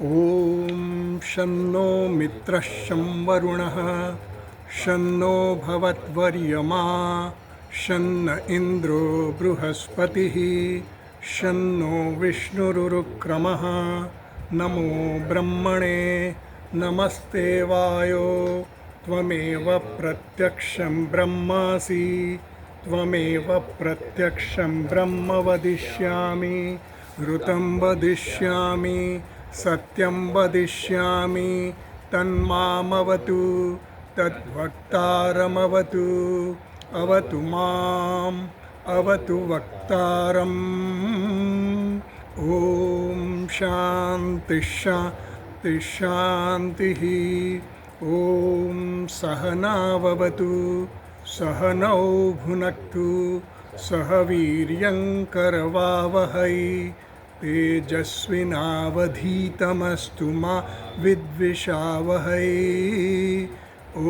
ॐ शन्नो मित्रः शं वरुणः शन्नो भवद्वर्यमा शन्न इन्द्रो बृहस्पतिः शन्नो विष्णुरुक्रमः। नमो ब्रह्मणे नमस्ते वायो त्वमेव प्रत्यक्षं ब्रह्मासि त्वमेव प्रत्यक्षं ब्रह्म वदिष्यामि ऋतं वदिष्यामि सत्यं वदिष्यामि तन्मामवतु तद्वक्तारमवतु अवतु माम् अवतु वक्तारम्। ॐ शान्तिः शान्तिः शान्तिः। ॐ सहनाववतु सहनौ भुनक्तु सह वीर्यं करवावहै तेजस्विनावधीतमस्तु मा विद्विषावहै। ॐ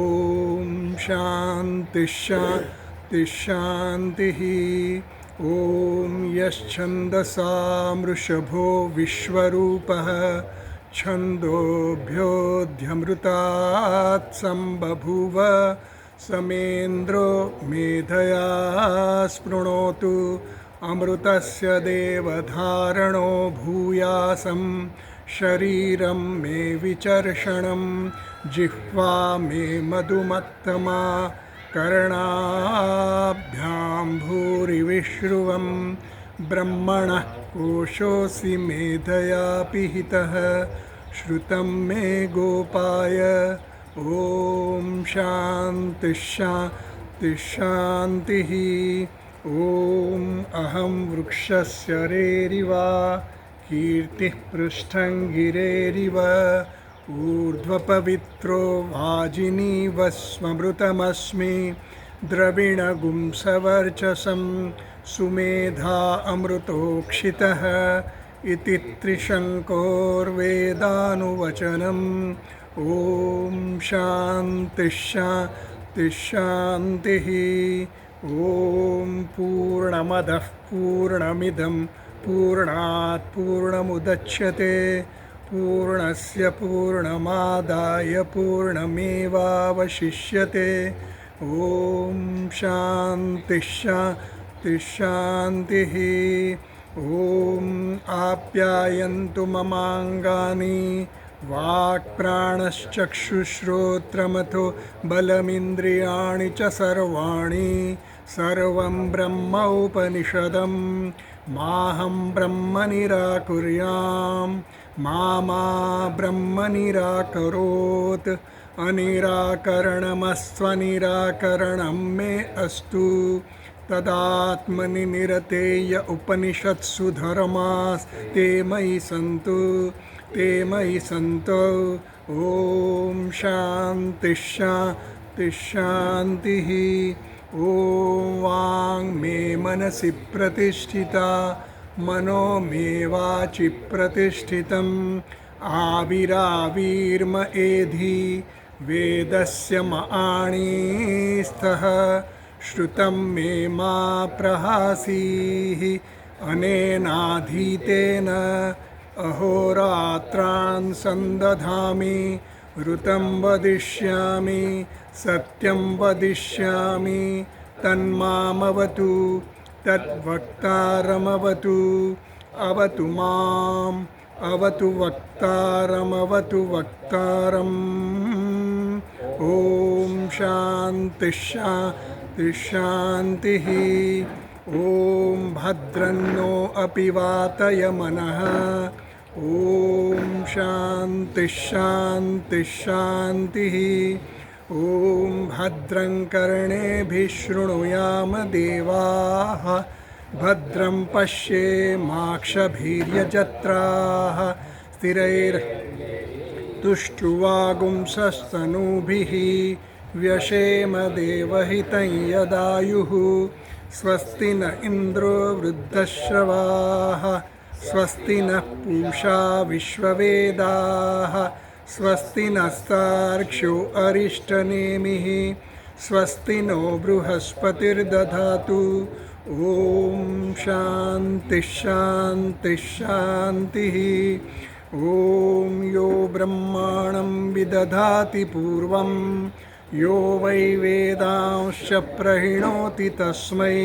शान्तिः शान्तिः शान्तिः। ॐ यश्छन्दसा मृषभो विश्वरूपः छन्दोभ्योऽध्यमृतात् सम्बभूव समेन्द्रो मेधया स्पृणोतु अमृतस्य देवधारणो भूयासं शरीरं मे विचर्षणं जिह्वा मे मधुमत्तमा कर्णाभ्यां भूरिविश्रुवं ब्रह्मणः कोशोऽसि मेधया पिहितः श्रुतं मे गोपाय। ॐ शान्तिः शान्तिः शान्तिः। ॐ अहं वृक्षस्य रेरिव कीर्तिः पृष्ठं गिरेरिव ऊर्ध्वपवित्रो वाजिनीव स्मृतमस्मि द्रविणगुं सवर्चसं सुमेधा अमृतोक्षितः इति त्रिशङ्कोर्वेदानुवचनम्। ॐ शान्तिः शान्तिः शान्तिः। ॐ पूर्णमदः पूर्णमिदं पूर्णात् पूर्णमुदच्यते पूर्णस्य पूर्णमादाय पूर्णमेवावशिष्यते। ॐ शान्तिः शान्तिः शान्तिः। ॐ आप्यायन्तु ममाङ्गानि वाक्प्राणश्चक्षुश्रोत्रमथो बलमिन्द्रियाणि च सर्वाणि सर्वं ब्रह्म उपनिषदं माहं ब्रह्म निराकुर्याम् मा ब्रह्म निराकरोत् अनिराकरणमस्त्वनिराकरणं मे अस्तु तदात्मनि निरतेय उपनिषत्सु धर्मास्ते मयि सन्तु ते मयि सन्तु। ॐ शान्तिः शान्तिः शान्तिः। ॐ वाङ् मे मनसि प्रतिष्ठिता मनो मे वाचि प्रतिष्ठितम् आविराविर्म एधि वेदस्य मआणीस्थः श्रुतं मे मा प्रहासीः अनेनाधीतेन अहोरात्रान् सन्दधामि ऋतं वदिष्यामि सत्यं वदिष्यामि तन्मामवतु तद्वक्तारमवतु अवतु माम् अवतु वक्तारमवतु वक्तारम्। ॐ शान्तिः शान्तिः शान्तिः। ॐ भद्रन्नो अपि वातयमनः। ॐ शान्तिः शान्तिः शान्तिः। ॐ भद्रं कर्णेभिः शृणुयाम देवाः भद्रं पश्येमाक्षभिर्यजत्राः स्थिरैर्तुष्ट्वागुंसस्तनूभिः व्यशेम देवहितं यदायुः स्वस्ति न इन्द्रो वृद्धश्रवाः स्वस्ति नः पूषा विश्ववेदाः स्वस्ति नस्तार्क्ष्यो अरिष्टनेमिः स्वस्ति नो बृहस्पतिर्दधातु। ओम शांति शांति शांति। ओम ब्रह्माणं विदधाति पूर्वं यो वै वेदांश्च प्रहिणोति तस्मै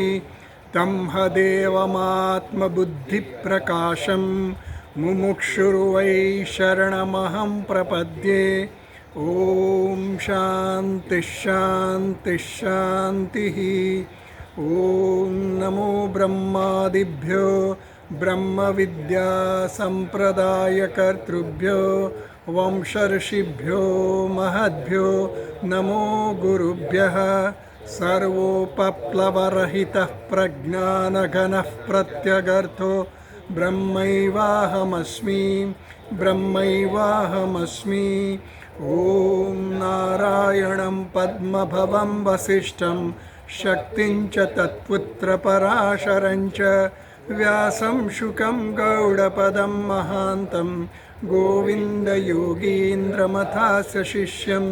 तं ह देवमात्मबुद्धिप्रकाशं मुमुक्षुर्वै शरणमहं प्रपद्ये। ॐ शान्तिः शान्तिः शान्तिः। ॐ नमो ब्रह्मादिभ्यो ब्रह्मविद्यासम्प्रदायकर्तृभ्यो वंशर्षिभ्यो महद्भ्यो नमो गुरुभ्यः। सर्वोपप्लवरहितः प्रज्ञानघनः प्रत्यगर्थो ब्रह्मैवाहमस्मि ब्रह्मैवाहमस्मि। ॐ नारायणं पद्मभवं वसिष्ठं शक्तिं च तत्पुत्रपराशरं च व्यासं शुकं गौडपदं महान्तं गोविन्दयोगीन्द्रमथास्य शिष्यं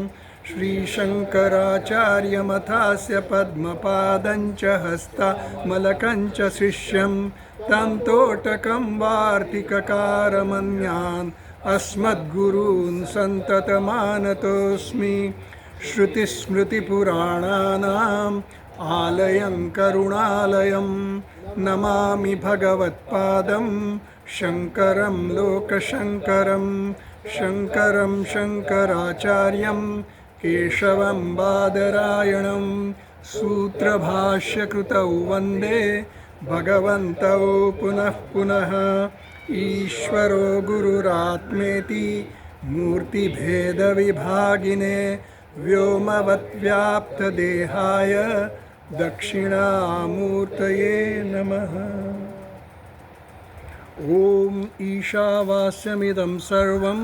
श्रीशङ्कराचार्यमथास्य पद्मपादं च हस्तामलकं च शिष्यं तं तोटकं वार्तिककारमन्यान् अस्मद्गुरून् सन्ततमानतोऽस्मि। श्रुतिस्मृतिपुराणानाम् आलयं करुणालयं नमामि भगवत्पादं शङ्करं लोकशङ्करं शङ्करं शङ्कराचार्यं केशवं बादरायणं सूत्रभाष्यकृतौ वन्दे भगवन्तौ पुनः पुनः। ईश्वरो गुरुरात्मेति मूर्तिभेदविभागिने व्योमवद्व्याप्तदेहाय दक्षिणामूर्तये नमः। ॐ ईशावास्यमिदं सर्वं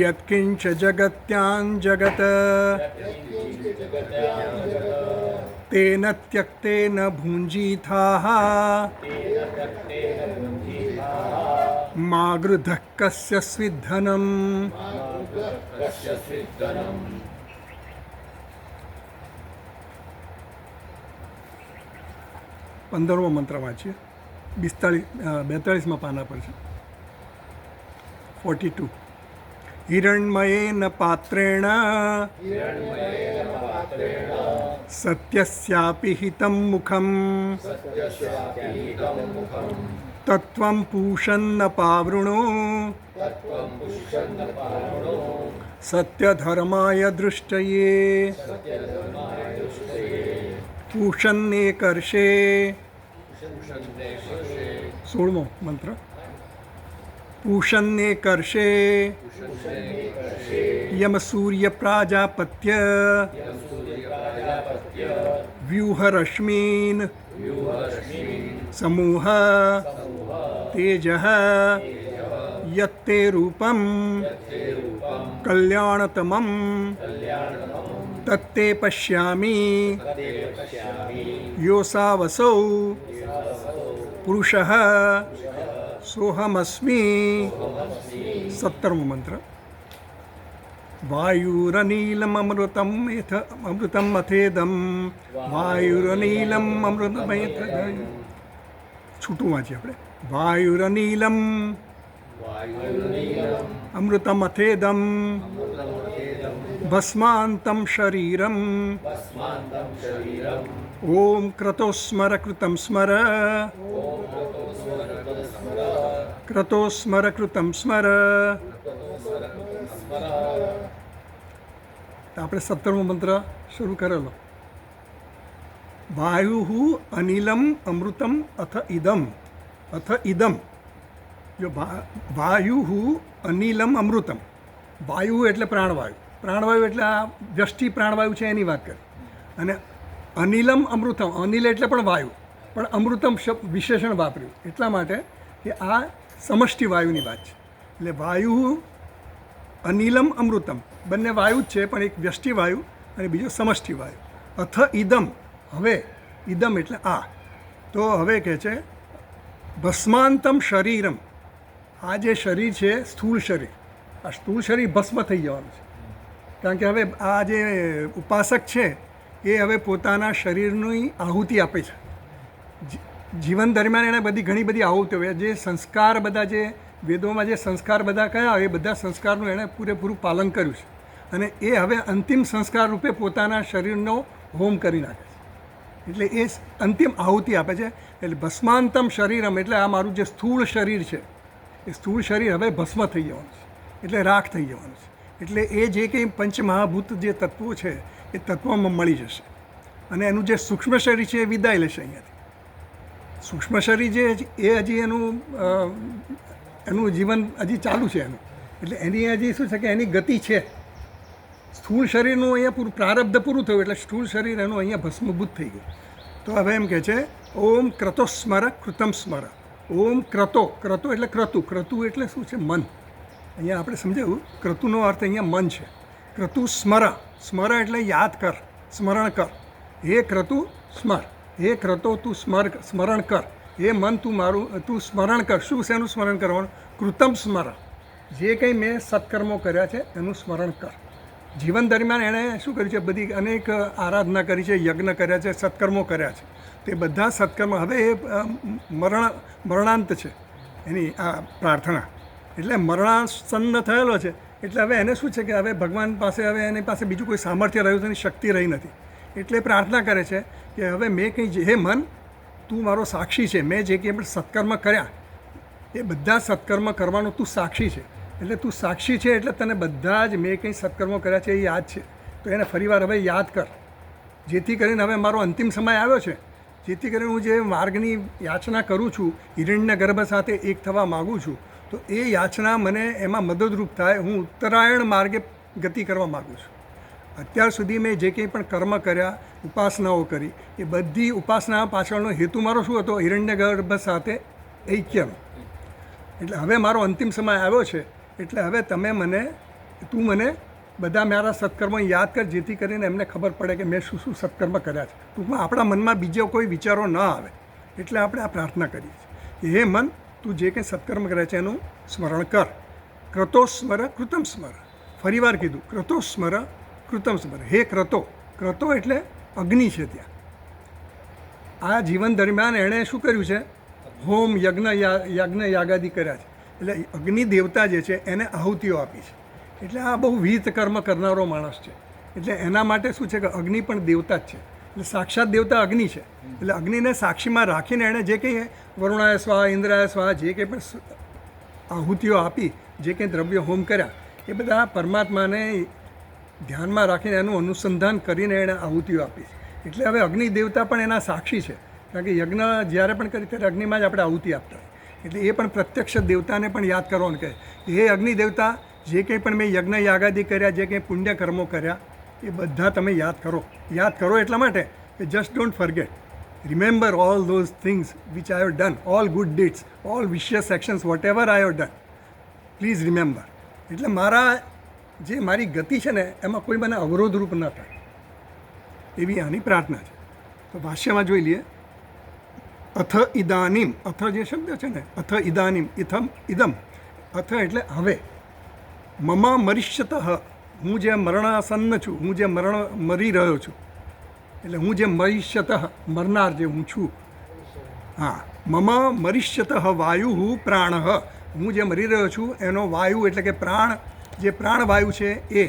यत्किञ्च जगत्यां जगत् तेन त्यक्तेन भुञ्जीथाः मा गृधः कस्य स्विद्धनम्। 15વો મંત્ર વાંચીએ 42માં પાના પર છે 42. હિરણ્મયેન પાત્રેણ સત્યસ્યાપિ હિतं મુખં તત્વં પૂષન્ન પાવૃણો સત્યધર્માય દૃષ્ટયે પૂષન્ને કરશે. 16મો મંત્ર. પૂષન્ને કરશે યમ સૂર્ય પ્રાજાપત્ય વ્યુહરશ્મીન સમૂહ તેજઃ યત્તે રૂપમ કલ્યાણતમં તત્તે પશ્યામિ યોસાવસૌ પુરુષઃ સોહમસ્મિ. 17મો મંત્ર. વાયુરનીલમ અમૃતમ અમૃતમ અથેદમ વાયુરનીલમ અમૃતમયથ. છૂટું વાંચીએ આપણે. વાયુરનીલમ અમૃતમ અથેદમ ભસ્માંતમ શરીરમ ઓમ ક્રતોસ્મર કૃતમ સ્મર ક્રતોસ્મર કૃતમ સ્મર. આપણે 17મો મંત્ર શરૂ કરેલો. વાયુ અનિલમ અમૃતમ અથ ઇદમ. અથ ઇદમ. જો વાયુ અનિલમ અમૃતમ. વાયુ એટલે પ્રાણવાયુ. પ્રાણવાયુ એટલે આ વ્યષ્ટિ પ્રાણવાયુ છે એની વાત કરી. અને અનિલમ અમૃતમ. અનિલ એટલે પણ વાયુ, પણ અમૃતમ વિશેષણ વાપર્યું એટલા માટે કે આ સમષ્ટિ વાયુની વાત છે. એટલે વાયુ અનિલમ અમૃતમ બંને વાયુ જ છે, પણ એક વ્યષ્ટિ વાયુ અને બીજો સમષ્ટિ વાયુ. અથ ઇદમ. હવે ઇદમ એટલે આ. તો હવે કહે છે ભસ્માંતમ શરીરમ. આ જે શરીર છે સ્થૂળ શરીર, આ સ્થૂળ શરીર ભસ્મ થઈ જવાનું છે. કારણ કે હવે આ જે ઉપાસક છે એ હવે પોતાના શરીરની આહુતિ આપે છે. જીવન દરમિયાન એણે ઘણી બધી આહુતિઓ, જે સંસ્કાર બધા, જે વેદોમાં જે સંસ્કાર બધા કયા, એ બધા સંસ્કારનું એણે પૂરેપૂરું પાલન કર્યું છે. અને એ હવે અંતિમ સંસ્કાર રૂપે પોતાના શરીરનો હોમ કરી નાખે છે. એટલે એ અંતિમ આહુતિ આપે છે. એટલે ભસ્માંતમ શરીરમ, એટલે આ મારું જે સ્થૂળ શરીર છે, એ સ્થૂળ શરીર હવે ભસ્મ થઈ જવાનું છે, એટલે રાખ થઈ જવાનું છે. એટલે એ જે કંઈ પંચમહાભૂત જે તત્વો છે એ તત્વોમાં મળી જશે. અને એનું જે સૂક્ષ્મ શરીર છે એ વિદાય લેશે અહીંયાથી. સૂક્ષ્મ શરીર જે એ હજી એનું જીવન હજી ચાલુ છે એનું. એટલે એની હજી શું છે કે એની ગતિ છે. સ્થૂળ શરીરનું અહીંયા પૂરું પ્રારબ્ધ પૂરું થયું, એટલે સ્થૂળ શરીર એનું અહીંયા ભસ્મભૂત થઈ ગયું. તો હવે એમ કહે છે ઓમ ક્રતો સ્મર કૃતમ સ્મર. ઓમ ક્રતો, ક્રતો એટલે ક્રતુ, ક્રતુ એટલે શું છે? મન. અહીંયા આપણે સમજાવ્યું, ક્રતુનો અર્થ અહીંયા મન છે. ક્રતુ સ્મર, સ્મર એટલે યાદ કર, સ્મરણ કર. હે ક્રતુ સ્મર, હે ક્રતો તું સ્મરણ કર. હે મન તું સ્મરણ કર. શું છે એનું સ્મરણ કરવાનું? કૃતમ સ્મર, જે કંઈ મેં સત્કર્મો કર્યા છે એનું સ્મરણ કર. જીવન દરમિયાન એણે શું કર્યું છે? બધી અનેક આરાધના કરી છે, યજ્ઞ કર્યા છે, સત્કર્મો કર્યા છે. તે બધા સત્કર્મ હવે એ મરણાંત છે એની આ પ્રાર્થના. એટલે મરણાસન્ન થયેલો છે. એટલે હવે એને શું છે કે હવે ભગવાન પાસે, હવે એની પાસે બીજું કોઈ સામર્થ્ય રહ્યું નથી, શક્તિ રહી નથી. એટલે પ્રાર્થના કરે છે કે હવે મેં કંઈ, હે મન તું મારો સાક્ષી છે, મેં જે કંઈ પણ સત્કર્મ કર્યા એ બધા સત્કર્મ કરવાનો તું સાક્ષી છે. એટલે તું સાક્ષી છે એટલે તને બધા જ મેં કંઈ સત્કર્મો કર્યા છે એ યાદ છે. તો એને ફરીવાર હવે યાદ કર, જેથી કરીને હવે મારો અંતિમ સમય આવ્યો છે, જેથી કરીને હું જે માર્ગની યાચના કરું છું, હિરણ્ય ગર્ભ સાથે એક થવા માગું છું, તો એ યાચના મને એમાં મદદરૂપ થાય. હું ઉત્તરાયણ માર્ગે ગતિ કરવા માગું છું. અત્યાર સુધી મેં જે કંઈ પણ કર્મ કર્યા, ઉપાસનાઓ કરી, એ બધી ઉપાસના પાછળનો હેતુ મારો શું હતો? હિરણ્ય ગર્ભ સાથે ઐક્યનો. એટલે હવે મારો અંતિમ સમય આવ્યો છે, એટલે હવે તું મને બધા મારા સત્કર્મો યાદ કર, જેથી કરીને એમને ખબર પડે કે મેં શું શું સત્કર્મ કર્યા છે. ટૂંકમાં આપણા મનમાં બીજો કોઈ વિચારો ન આવે. એટલે આપણે આ પ્રાર્થના કરીએ છીએ, હે મન તું જે કંઈ સત્કર્મ કર્યા છે એનું સ્મરણ કર. ક્રતો સ્મર કૃતમ સ્મર. ફરીવાર કીધું, ક્રતો સ્મર કૃતમ સ્મર. હે ક્રતો, ક્રતો એટલે અગ્નિ છે. ત્યાં આ જીવન દરમિયાન એણે શું કર્યું છે? હોમ, યજ્ઞ યાગાદિ કર્યા છે. એટલે અગ્નિ દેવતા જે છે એને આહુતિઓ આપી છે. એટલે આ બહુ વિહિત કર્મ કરનારો માણસ છે. એટલે એના માટે શું છે કે અગ્નિ પણ દેવતા જ છે. એટલે સાક્ષાત દેવતા અગ્નિ છે. એટલે અગ્નિને સાક્ષીમાં રાખીને એણે જે કંઈ વરુણાય સ્વાહા, ઇન્દ્રાય સ્વાહા, જે કંઈ પણ આહુતિઓ આપી, જે કંઈ દ્રવ્ય હોમ કર્યા, એ બધા પરમાત્માને ધ્યાનમાં રાખીને એનું અનુસંધાન કરીને એણે આહુતિઓ આપી છે. એટલે હવે અગ્નિ દેવતા પણ એના સાક્ષી છે. કારણ કે યજ્ઞ જ્યારે પણ કરી ત્યારે અગ્નિમાં જ આપણે આહુતિ આપતા હોય. એટલે એ પણ પ્રત્યક્ષ દેવતાને પણ યાદ કરવાનું કહે, હે અગ્નિ દેવતા, જે કંઈ પણ મેં યજ્ઞ યાગાદિ કર્યા, જે કંઈ પુણ્ય કર્મો કર્યા, એ બધા તમે યાદ કરો. યાદ કરો એટલા માટે કે just don't forget. Remember all those things which I have done, all good deeds, all vicious actions, whatever I have done, please remember. એટલે મારી ગતિ છે ને એમાં કોઈ મને અવરોધરૂપ ન થાય, એવી આની પ્રાર્થના છે. તો ભાષ્યમાં જોઈ લઈએ. અથ ઇદાનીમ, અથ જે શબ્દ છે ને, અથ ઇદાનીમ, ઇદમ, અથ એટલે હવે, મમ મરિષ્યત, હું જે મરણાસન્ન છું, હું જે મરી રહ્યો છું, એટલે હું જે મરિષ્યત, મરનાર જે હું છું. હા, મમ મરિષ્યત વાયુ પ્રાણ, હું જે મરી રહ્યો છું એનો વાયુ એટલે કે પ્રાણ, જે પ્રાણવાયુ છે એ.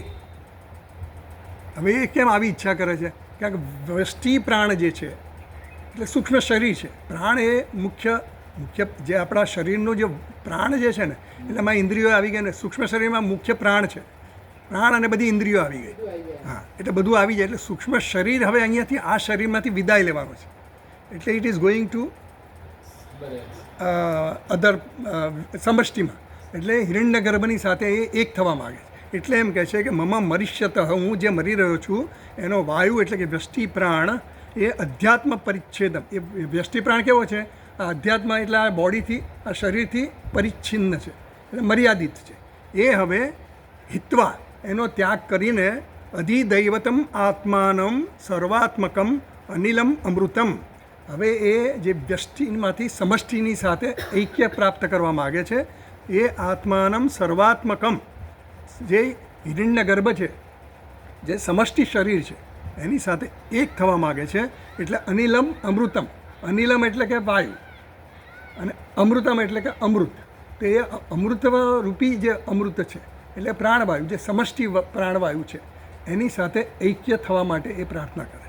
હવે એ કેમ આવી ઈચ્છા કરે છે? કારણ કે વષ્ટિ પ્રાણ જે છે એટલે સૂક્ષ્મ શરીર છે. પ્રાણ એ મુખ્ય જે આપણા શરીરનું જે પ્રાણ જે છે ને, એટલે એમાં ઇન્દ્રિયો આવી ગઈ ને. સૂક્ષ્મ શરીરમાં મુખ્ય પ્રાણ છે, પ્રાણ અને બધી ઇન્દ્રિયો આવી ગઈ. હા, એટલે બધું આવી જાય. એટલે સૂક્ષ્મ શરીર હવે અહીંયાથી આ શરીરમાંથી વિદાય લેવાનું છે. એટલે it is going to other સમષ્ટિમાં. એટલે હિરણ્ય ગર્ભની સાથે એ એક થવા માગે છે. એટલે એમ કહે છે કે મમ મરિષ્યત, હું જે મરી રહ્યો છું એનો વાયુ એટલે કે વ્યષ્ટિ પ્રાણ એ અધ્યાત્મ પરિચ્છેદમ. એ વ્યષ્ટિ પ્રાણ કેવો છે? આ અધ્યાત્મ એટલે આ બોડીથી, આ શરીરથી પરિચ્છિન્ન છે, એટલે મર્યાદિત છે. એ હવે હિત્વા, એનો ત્યાગ કરીને અધિદૈવતમ આત્માનમ સર્વાત્મકમ અનિલમ અમૃતમ. હવે એ જે વ્યષ્ટિમાંથી સમષ્ટિની સાથે ઐક્ય પ્રાપ્ત કરવા માગે છે. એ આત્માનમ સર્વાત્મકમ, જે હિરણ્ય ગર્ભ છે, જે સમષ્ટિ શરીર છે, એની સાથે એક થવા માગે છે. એટલે અનિલમ અમૃતમ, અનિલમ એટલે કે વાયુ, અને અમૃતમ એટલે કે અમૃત. તો એ અમૃત રૂપી જે અમૃત છે એટલે પ્રાણવાયુ, જે સમષ્ટિ પ્રાણવાયુ છે, એની સાથે ઐક્ય થવા માટે એ પ્રાર્થના કરે.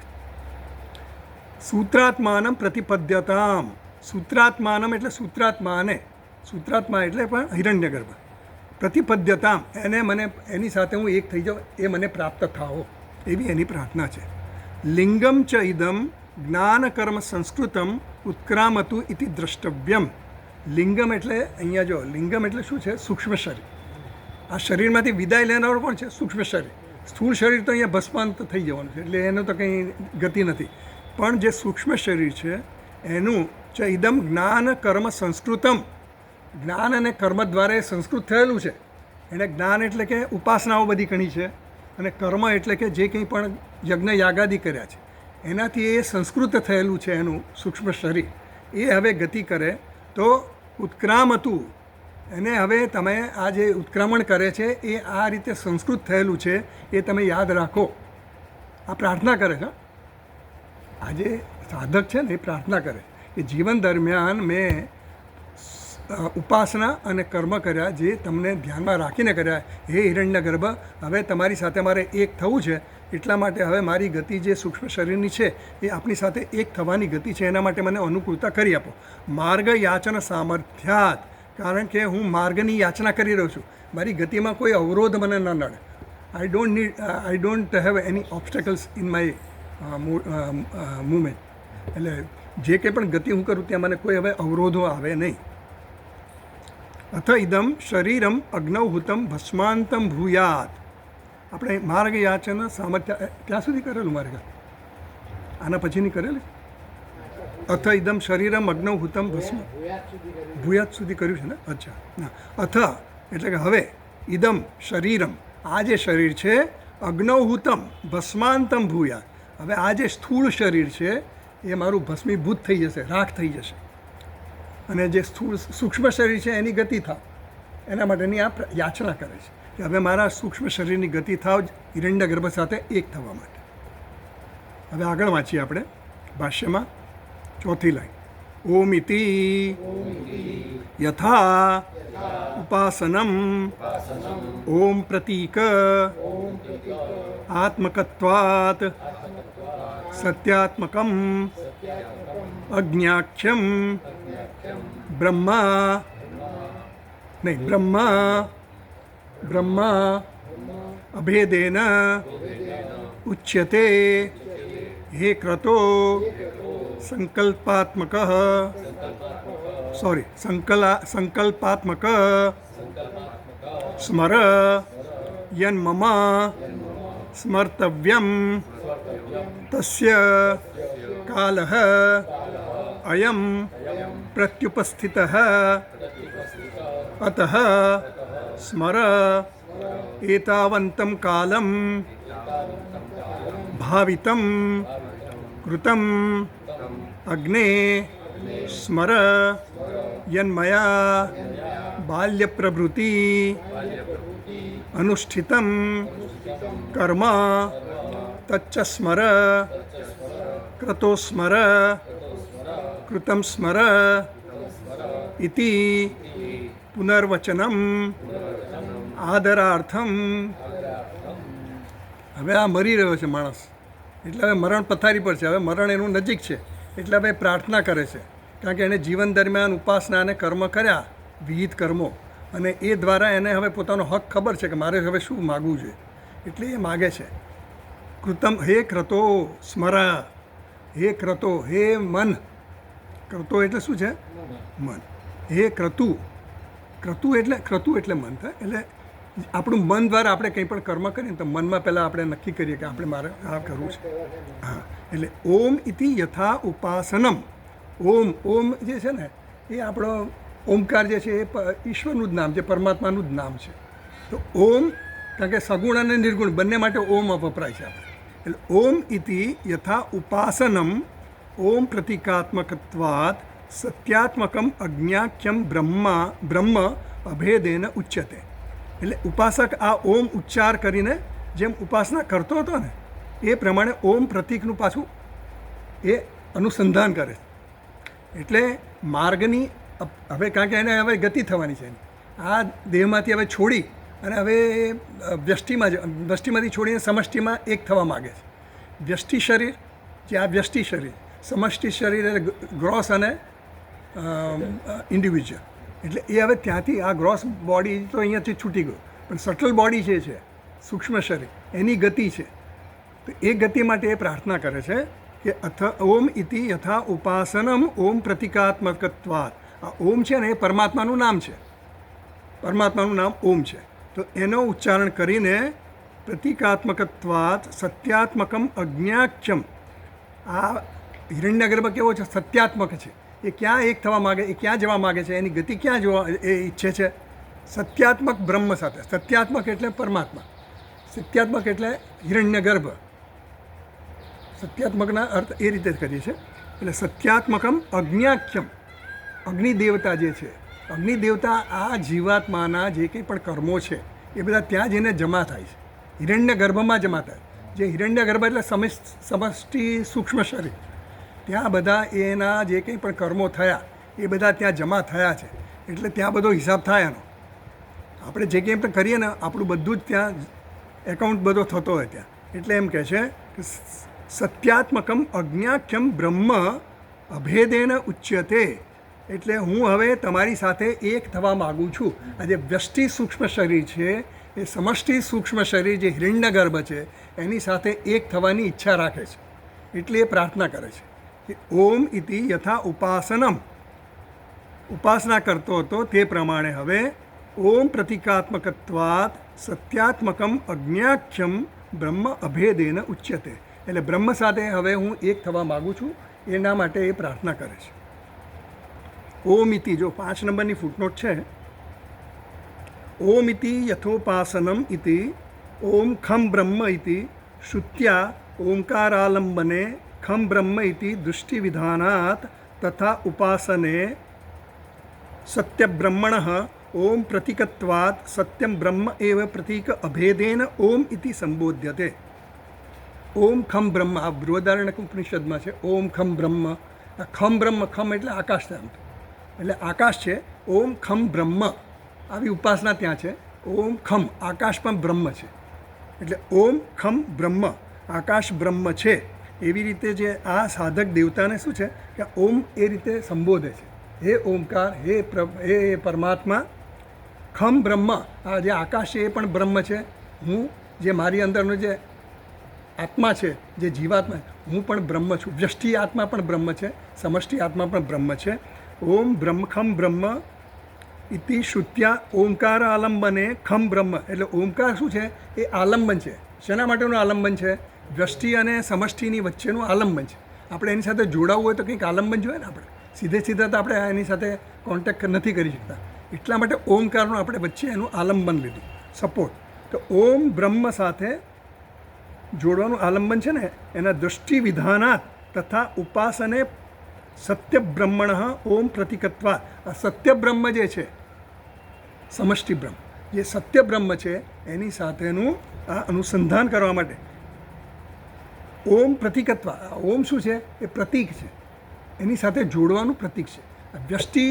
સૂત્રાત્માનમ પ્રતિપદ્યતામ. સૂત્રાત્માનમ એટલે સૂત્રાત્માને, સૂત્રાત્મા એટલે પણ હિરણ્યગર્ભ. પ્રતિપદ્યતામ મને એની સાથે હું એક થઈ જાઉં, એ મને પ્રાપ્ત થાઓ, એવી એની પ્રાર્થના છે. લિંગમ ચ ઇદમ જ્ઞાનકર્મ સંસ્કૃતમ ઉત્ક્રામતું ઇતિ દ્રષ્ટવ્યમ. લિંગમ એટલે અહીંયા જો, લિંગમ એટલે શું છે? સૂક્ષ્મ શરીર. આ શરીરમાંથી વિદાય લેનારો કોણ છે? સૂક્ષ્મ શરીર. સ્થૂળ શરીર તો અહીંયા ભસ્માંત થઈ જવાનું છે, એટલે એનો તો કંઈ ગતિ નથી. પણ જે સૂક્ષ્મ શરીર છે એનું ચ ઇદમ જ્ઞાન કર્મ સંસ્કૃતમ, જ્ઞાન અને કર્મ દ્વારા એ સંસ્કૃત થયેલું છે. એને જ્ઞાન એટલે કે ઉપાસનાઓ બધી ઘણી છે, અને કર્મ એટલે કે જે કંઈ પણ યજ્ઞ યાગાદી કર્યા છે એનાથી એ સંસ્કૃત થયેલું છે એનું સૂક્ષ્મ શરીર. એ હવે ગતિ કરે તો ઉત્ક્રામતું, એને હવે તમે આ જે ઉત્ક્રમણ કરે છે એ આ રીતે સંસ્કૃત થયેલું છે, એ તમે યાદ રાખો. આ પ્રાર્થના કરે છે. આ જે સાધક છે ને એ પ્રાર્થના કરે કે જીવન દરમિયાન મેં ઉપાસના અને કર્મ કર્યા, જે તમને ધ્યાનમાં રાખીને કર્યા. હે હિરણ્યગર્ભ, હવે તમારી સાથે મારે એક થવું છે, એટલા માટે હવે મારી ગતિ જે સૂક્ષ્મ શરીરની છે એ આપણી સાથે એક થવાની ગતિ છે, એના માટે મને અનુકૂળતા કરી આપો. માર્ગ યાચન સામર્થ્યાત, કારણ કે હું માર્ગની યાચના કરી રહ્યો છું, મારી ગતિમાં કોઈ અવરોધ મને ન નડે. I don't have any obstacles in my movement. એટલે જે કંઈ પણ ગતિ હું કરું ત્યાં મને કોઈ હવે અવરોધો આવે નહીં. અથ ઇદમ શરીરમ અગ્નૌહૂતમ ભસ્માંતમ ભૂયાત. આપણે માર્ગ યાચન સામર્થ્ય ત્યાં સુધી કરેલું માર્ગ, આના પછીની કરેલી. અથ ઇદમ શરીરમ અગ્નૌહૂતમ ભસ્મ ભૂયાત સુધી કર્યું છે ને. અચ્છા, ના, અથ એટલે કે હવે, ઇદમ શરીરમ, આ જે શરીર છે, અગ્નૌહૂતમ ભસ્માંતમ ભૂયાત, હવે આ જે સ્થૂળ શરીર છે એ મારું ભસ્મીભૂત થઈ જશે, રાખ થઈ જશે. અને જે સ્થૂળ સૂક્ષ્મ શરીર છે એની ગતિ થાવ, એના માટેની આ યાચના કરે છે કે હવે મારા સૂક્ષ્મ શરીરની ગતિ થાવ હિરણ્યગર્ભ સાથે એક થવા માટે. હવે આગળ વાંચીએ આપણે ભાષ્યમાં ચોથી લાઈન. ઓમ ઇતિ યથા ઉપાસનમ ઓમ પ્રતીક આત્મકત્વાત સત્યાત્મકમ અજ્ઞાખ્યમ બ્રહ્મા અભેદેન ઉચ્યતે. હે ક્રતો સંકલ્પાત્મક સ્મર યન્મમ સ્મર્તવ્યમ તસ્ય કાલઃ અયમ પ્રત્યુપસ્થિતઃ અતઃ સ્મર એતાવન્तं કાલં ભાવિतं કૃतं અગ્ને સ્મર યન્મયા બાલ્યપ્રભૃતિ અનુષ્ઠિतं કર્મ તચ્ચ સ્મર ક્રતો સ્મર કૃતમ સ્મર ઇતિ પુનર્વચનમ આદરાર્થમ. હવે આ મરી રહ્યો છે માણસ, એટલે હવે મરણ પથારી પર છે, હવે મરણ એનું નજીક છે, એટલે હવે પ્રાર્થના કરે છે. કારણ કે એણે જીવન દરમિયાન ઉપાસના અને કર્મ કર્યા, વિહિત કર્મો, અને એ દ્વારા એને હવે પોતાનો હક ખબર છે કે મારે હવે શું માગવું જોઈએ, એટલે એ માગે છે. કૃતમ હે ક્રતો સ્મર, હે ક્રતો, હે મન. ક્રતો એટલે શું છે? મન. હે ક્રતુ, ક્રતુ એટલે મન થાય. એટલે આપણું મન દ્વારા આપણે કંઈ પણ કર્મ કરીએ તો મનમાં પહેલાં આપણે નક્કી કરીએ કે આપણે મારે આ કરવું છે. હા, એટલે ઓમ ઇતિ યથા ઉપાસનમ. ઓમ જે છે ને એ આપણો ઓમકાર જે છે એ ઈશ્વરનું જ નામ છે, પરમાત્માનું જ નામ છે. તો ઓમ, કારણ કે સગુણ અને નિર્ગુણ બંને માટે ઓમ વપરાય છે આપણે. એટલે ઓમ ઇતિ યથા ઉપાસનમ ઓમ પ્રતિકાત્મકત્વાત સત્યાત્મકમ અજ્ઞાખ્યમ બ્રહ્મ અભેદેન ઉચ્યતે. એટલે ઉપાસક આ ઓમ ઉચ્ચાર કરીને જેમ ઉપાસના કરતો હતો ને એ પ્રમાણે ઓમ પ્રતીકનું પાછું એ અનુસંધાન કરે એટલે માર્ગની હવે કારણ કે એને હવે ગતિ થવાની છે આ દેહમાંથી હવે છોડી અને હવે વ્યષ્ટિમાંથી છોડીને સમષ્ટિમાં એક થવા માગે છે. વ્યષ્ટિ શરીર જે આ વ્યષ્ટિ શરીર, સમષ્ટિ શરીર એટલે ગ્રોસ અને ઇન્ડિવિજ્યુઅલ. એટલે એ હવે ત્યાંથી આ ગ્રોસ બોડી તો અહીંયાથી છૂટી ગયું, પણ સટલ બોડી જે છે સૂક્ષ્મ શરીર એની ગતિ છે. તો એ ગતિ માટે એ પ્રાર્થના કરે છે કે ઓમ ઇતિ યથા ઉપાસનમ ઓમ પ્રતિકાત્મકત્વાત. આ ઓમ છે ને એ પરમાત્માનું નામ છે, પરમાત્માનું નામ ઓમ છે. તો એનો ઉચ્ચારણ કરીને પ્રતિકાત્મકત્વાત સત્યાત્મકમ અજ્ઞાખ્યમ. આ હિરણ્યગર્ભ કેવો છે? સત્યાત્મક છે. એ ક્યાં એક થવા માગે, એ ક્યાં જવા માગે છે, એની ગતિ ક્યાં જોવા એ ઈચ્છે છે? સત્યાત્મક બ્રહ્મ સાથે. સત્યાત્મક એટલે પરમાત્મા, સત્યાત્મક એટલે હિરણ્યગર્ભ. સત્યાત્મકના અર્થ એ રીતે જ કરીએ છીએ. એટલે સત્યાત્મકમ અજ્ઞાખ્યમ. અગ્નિ દેવતા જે છે, અગ્નિ દેવતા આ જીવાત્માના જે કંઈ પણ કર્મો છે એ બધા ત્યાં જઈને જમા થાય છે, હિરણ્ય ગર્ભમાં જમા થાય. જે હિરણ્ય ગર્ભ એટલે સમષ્ટિ સૂક્ષ્મ શરીર, ત્યાં બધા એના જે કંઈ પણ કર્મો થયા એ બધા ત્યાં જમા થયા છે. એટલે ત્યાં બધો હિસાબ થાય એનો. આપણે જે કંઈ પણ કરીએ ને આપણું બધું જ ત્યાં એકાઉન્ટ બધો થતો હોય ત્યાં. એટલે એમ કહે છે કે સત્યાત્મકમ અજ્ઞાખ્યમ બ્રહ્મ અભેદેન ઉચ્યતે. એટલે હું હવે તમારી સાથે એક થવા માગું છું. આ જે વ્યષ્ટિ સૂક્ષ્મ શરીર છે એ સમષ્ટિ સૂક્ષ્મ શરીર જે હિરણ્યગર્ભ છે એની સાથે એક થવાની ઈચ્છા રાખે છે. એટલે એ પ્રાર્થના કરે છે કે ઓમ ઇતિ યથા ઉપાસનમ, ઉપાસના કરતો હતો તે પ્રમાણે હવે ઓમ પ્રતિકાત્મકત્વાત સત્યાત્મકમ અજ્ઞાખ્યમ બ્રહ્મ અભેદેન ઉચ્યતે. એટલે બ્રહ્મ સાથે હવે હું એક થવા માગું છું, એના માટે એ પ્રાર્થના કરે છે. ઓમ ઇતિ, જો 5 નંબરની ફૂટનોટ છે, ઓમ ઇતિ યથોપાસનમ ઇતિ ઓમ ખમ બ્રહ્મ ઇતિ શ્રુત્યા ઓંકારાલંબને ખમ બ્રહ્મ ઇતિ દૃષ્ટિવિધાનાત તથા ઉપાસને સત્યબ્રહ્મણ ઓમ પ્રતિકત્વાત સત્યમ બ્રહ્મ એવ પ્રતીક અભેદેન ઓમ ઇતિ સંબોધ્યતે. ઓમ ખમ બ્રહ્મ, આ બૃહદારણ્યક ઉપનિષદમાં છે. ઓમ ખમ બ્રહ્મ, આ ખમ બ્રહ્મ, ખમ એટલે આકાશ છે, એટલે આકાશ છે. ઓમ ખમ બ્રહ્મ આવી ઉપાસના ત્યાં છે. ઓમ ખમ, આકાશ પણ બ્રહ્મ છે. એટલે ઓમ ખમ બ્રહ્મ, આકાશ બ્રહ્મ છે. એવી રીતે જે આ સાધક દેવતાને શું છે કે ઓમ એ રીતે સંબોધે છે. હે ઓમકાર, હે પરમાત્મા, ખમ બ્રહ્મ, આ જે આકાશ છે એ પણ બ્રહ્મ છે. હું જે મારી અંદરનો જે આત્મા છે, જે જીવાત્મા, હું પણ બ્રહ્મ છું. વ્યષ્ટિ આત્મા પણ બ્રહ્મ છે, સમષ્ટિ આત્મા પણ બ્રહ્મ છે. ઓમ બ્રહ્મ ખમ બ્રહ્મ ઇતિ શ્રુત્યા ઓમકાર આલંબને ખમ બ્રહ્મ. એટલે ઓમકાર શું છે? એ આલંબન છે. શેના માટેનું આલંબન છે? વ્યષ્ટિ અને સમષ્ટિની વચ્ચેનું આલંબન છે. આપણે એની સાથે જોડાવવું હોય તો કંઈક આલંબન જોઈએ ને. આપણે સીધે તો આપણે એની સાથે કોન્ટેક્ટ નથી કરી શકતા. એટલા માટે ઓમકારનું આપણે વચ્ચે એનું આલંબન લીધું, સપોર્ટ. તો ઓમ બ્રહ્મ સાથે જોડવાનું આલંબન છે ને, એના દૃષ્ટિ વિધાનાત તથા ઉપાસને સત્ય બ્રહ્મણ ઓમ પ્રતિકત્વા. આ સત્ય બ્રહ્મ જે છે, સમષ્ટિ બ્રહ્મ, જે સત્ય બ્રહ્મ છે એની સાથેનું આ અનુસંધાન કરવા માટે ઓમ પ્રતિકત્વા. ઓમ શું છે? એ પ્રતીક છે, એની સાથે જોડવાનું પ્રતીક છે. વ્યષ્ટિ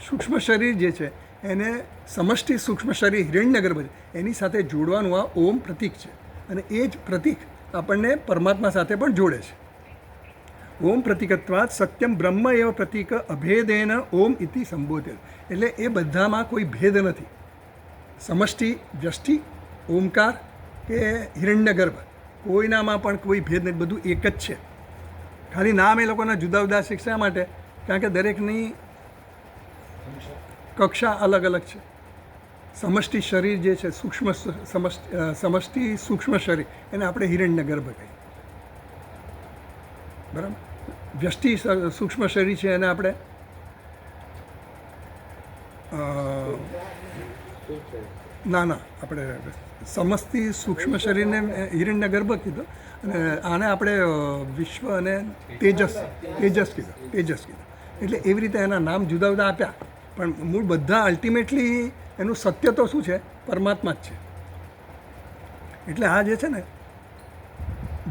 સૂક્ષ્મ શરીર જે છે એને સમષ્ટિ સૂક્ષ્મ શરીર હિરણ્યગર્ભ છે એની સાથે જોડવાનું આ ઓમ પ્રતીક છે. અને એ જ પ્રતીક આપણને પરમાત્મા સાથે પણ જોડે છે. ઓમ પ્રતિકત્વાત સત્યમ બ્રહ્મ એવ પ્રતીક અભેદેન ઓમ ઇતિ સંબોધ્ય. એટલે એ બધામાં કોઈ ભેદ નથી. સમષ્ટિ, વ્યષ્ટિ, ઓમકાર કે હિરણ્યગર્ભ, કોઈનામાં પણ કોઈ ભેદ નથી. બધું એક જ છે. ખાલી નામ એ લોકોના જુદા જુદા શિક્ષા માટે, કારણ કે દરેકની કક્ષા અલગ અલગ છે. સમષ્ટિ શરીર જે છે, સૂક્ષ્મ સમષ્ટિ સૂક્ષ્મ શરીર, એને આપણે હિરણ્યગર્ભ કહીએ, બરાબર. વ્યષ્ટિ સૂક્ષ્મ શરીર છે એને આપણે આપણે સમસ્તિ સૂક્ષ્મ શરીરને હિરણ્યગર્ભ કીધું, અને આને આપણે વિશ્વ અને તેજસ કીધું. એટલે એવી રીતે એના નામ જુદા જુદા આપ્યા, પણ મૂળ બધા અલ્ટિમેટલી એનું સત્ય તો શું છે? પરમાત્મા જ છે. એટલે આ જે છે ને,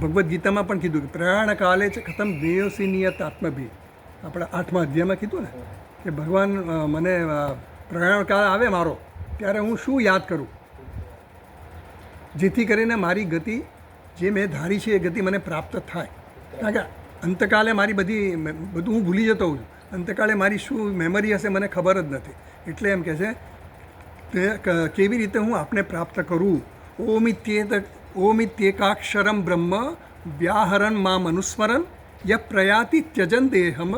ભગવદ્ ગીતામાં પણ કીધું કે પ્રયાણ કાલે છે ખતમ જ્ઞેયોસી નિયત આત્મભી. આપણા 8મા અધ્યાયમાં કીધું ને કે ભગવાન મને પ્રયાણકાળ આવે મારો ત્યારે હું શું યાદ કરું જેથી કરીને મારી ગતિ જે મેં ધારી છે એ ગતિ મને પ્રાપ્ત થાય. કારણ કે અંતકાલે મારી બધું હું ભૂલી જતો હોઉં છું. અંતકાલે મારી શું મેમરી હશે મને ખબર જ નથી. એટલે એમ કહે છે કે કેવી રીતે હું આપને પ્રાપ્ત કરું. ઓમિત્યેકાક્ષરમ બ્રહ્મ વ્યાહરન મામ અનુસ્મરન ય પ્રયાતિ ત્યજન દેહમ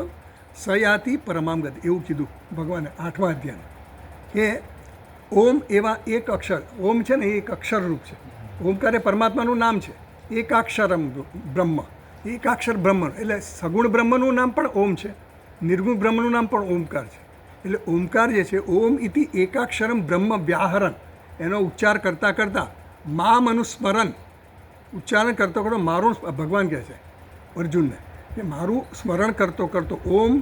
સયાતિ પરમામ ગતિ. એવું કીધું ભગવાને 8મા અધ્યાયમાં કે ઓમ એવા એક અક્ષર, ઓમ છે ને એ એક અક્ષરરૂપ છે. ઓમકાર એ પરમાત્માનું નામ છે. એકાક્ષરમ બ્રહ્મ, એકાક્ષર બ્રહ્મ એટલે સગુણ બ્રહ્મનું નામ પણ ઓમ છે, નિર્ગુણ બ્રહ્મનું નામ પણ ઓમકાર છે. એટલે ઓમકાર જે છે ઓમ ઇતિ એકાક્ષરમ બ્રહ્મ વ્યાહરણ, એનો ઉચ્ચાર કરતાં કરતાં મામ અનુસ્મરણ, ઉચ્ચારણ કરતો કરતો મારું, ભગવાન કહે છે અર્જુનને કે મારું સ્મરણ કરતો કરતો, ઓમ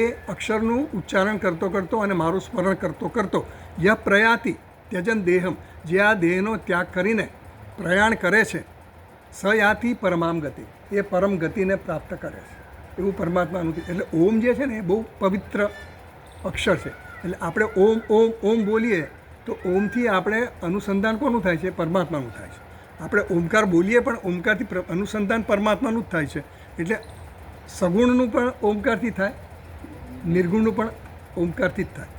એ અક્ષરનું ઉચ્ચારણ કરતો કરતો અને મારું સ્મરણ કરતો કરતો ય પ્રયાતિ ત્યજન દેહમ, જે આ દેહનો ત્યાગ કરીને પ્રયાણ કરે છે, સયાતિ પરમામ ગતિ, એ પરમ ગતિને પ્રાપ્ત કરે છે. એવું પરમાત્માનું. એટલે ઓમ જે છે ને એ બહુ પવિત્ર અક્ષર છે. એટલે આપણે ઓમ ઓમ ઓમ બોલીએ તો ઓમથી આપણે અનુસંધાન કોનું થાય છે? પરમાત્માનું થાય છે. આપણે ઓમકાર બોલીએ પણ ઓમકારથી અનુસંધાન પરમાત્માનું જ થાય છે. એટલે સગુણનું પણ ઓમકારથી થાય, નિર્ગુણનું પણ ઓમકારથી જ થાય.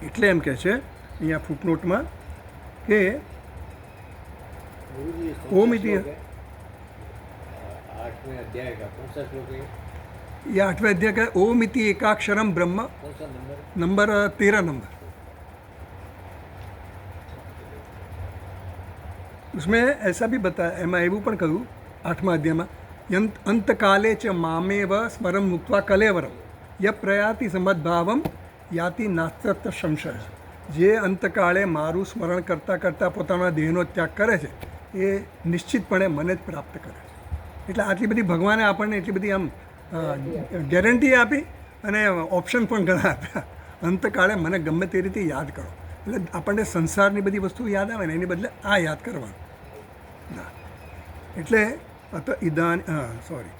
એટલે એમ કહે છે અહીંયા ફૂટનોટમાં કે ओम इति 8वें अध्याय का कौन सा श्लोक है? ये 8वें अध्याय का ओम इति एकाक्षरम ब्रह्म, कौन सा नंबर? Number 13 number. उसमें ऐसा भी बताया, એમાં એવું પણ કહ્યું 8મા અધ્યાયમાં અંતકાલે ચ મામેવ સ્મરમ મુક્ત્વા કલેવરમ ય પ્રયાતિ સમદ્ભાવમ યાતિ નાસ્તત્ર સંશય. જે અંતકાળે મારું સ્મરણ કરતાં કરતાં પોતાના દેહનો ત્યાગ કરે છે એ નિશ્ચિતપણે મને જ પ્રાપ્ત કરે છે. એટલે આટલી બધી ભગવાને આપણને એટલી બધી આમ ગેરંટી આપી અને ઓપ્શન પણ ઘણા આપ્યા. અંતકાળે મને ગમે તે રીતે યાદ કરો. એટલે આપણને સંસારની બધી વસ્તુ યાદ આવે ને એની બદલે આ યાદ કરવાનું. ના એટલે સોરી,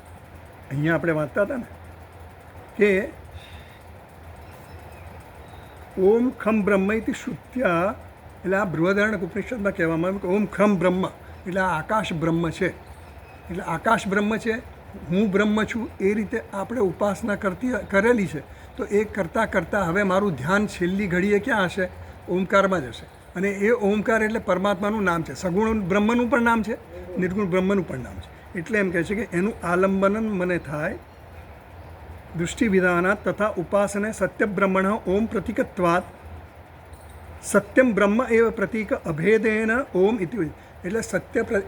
અહીંયા આપણે વાંચતા હતા ને કે ઓમ ખમ બ્રહ્મ ઇતિ શ્રુત્યા, એટલે આ બૃહદારણ્યક ઉપનિષદમાં કહેવામાં આવ્યું કે ઓમ ખમ બ્રહ્મ એટલે આ આકાશ બ્રહ્મ છે. એટલે આકાશ બ્રહ્મ છે, હું બ્રહ્મ છું, એ રીતે આપણે ઉપાસના કરેલી છે. તો એ કરતાં કરતાં હવે મારું ધ્યાન છેલ્લી ઘડીએ ક્યાં હશે? ઓમકારમાં જ હશે. અને એ ઓમકાર એટલે પરમાત્માનું નામ છે. સગુણ બ્રહ્મનું પણ નામ છે, નિર્ગુણ બ્રહ્મનું પણ નામ છે. એટલે એમ કહે છે કે એનું આલંબન મને થાય દૃષ્ટિ વિધાનાત તથા ઉપાસને સત્યબ્રહ્મણ ઓમ પ્રતીકત્વાત સત્યમ બ્રહ્મ એવ પ્રતીક અભેદેન ઓમ ઇતિ. એટલે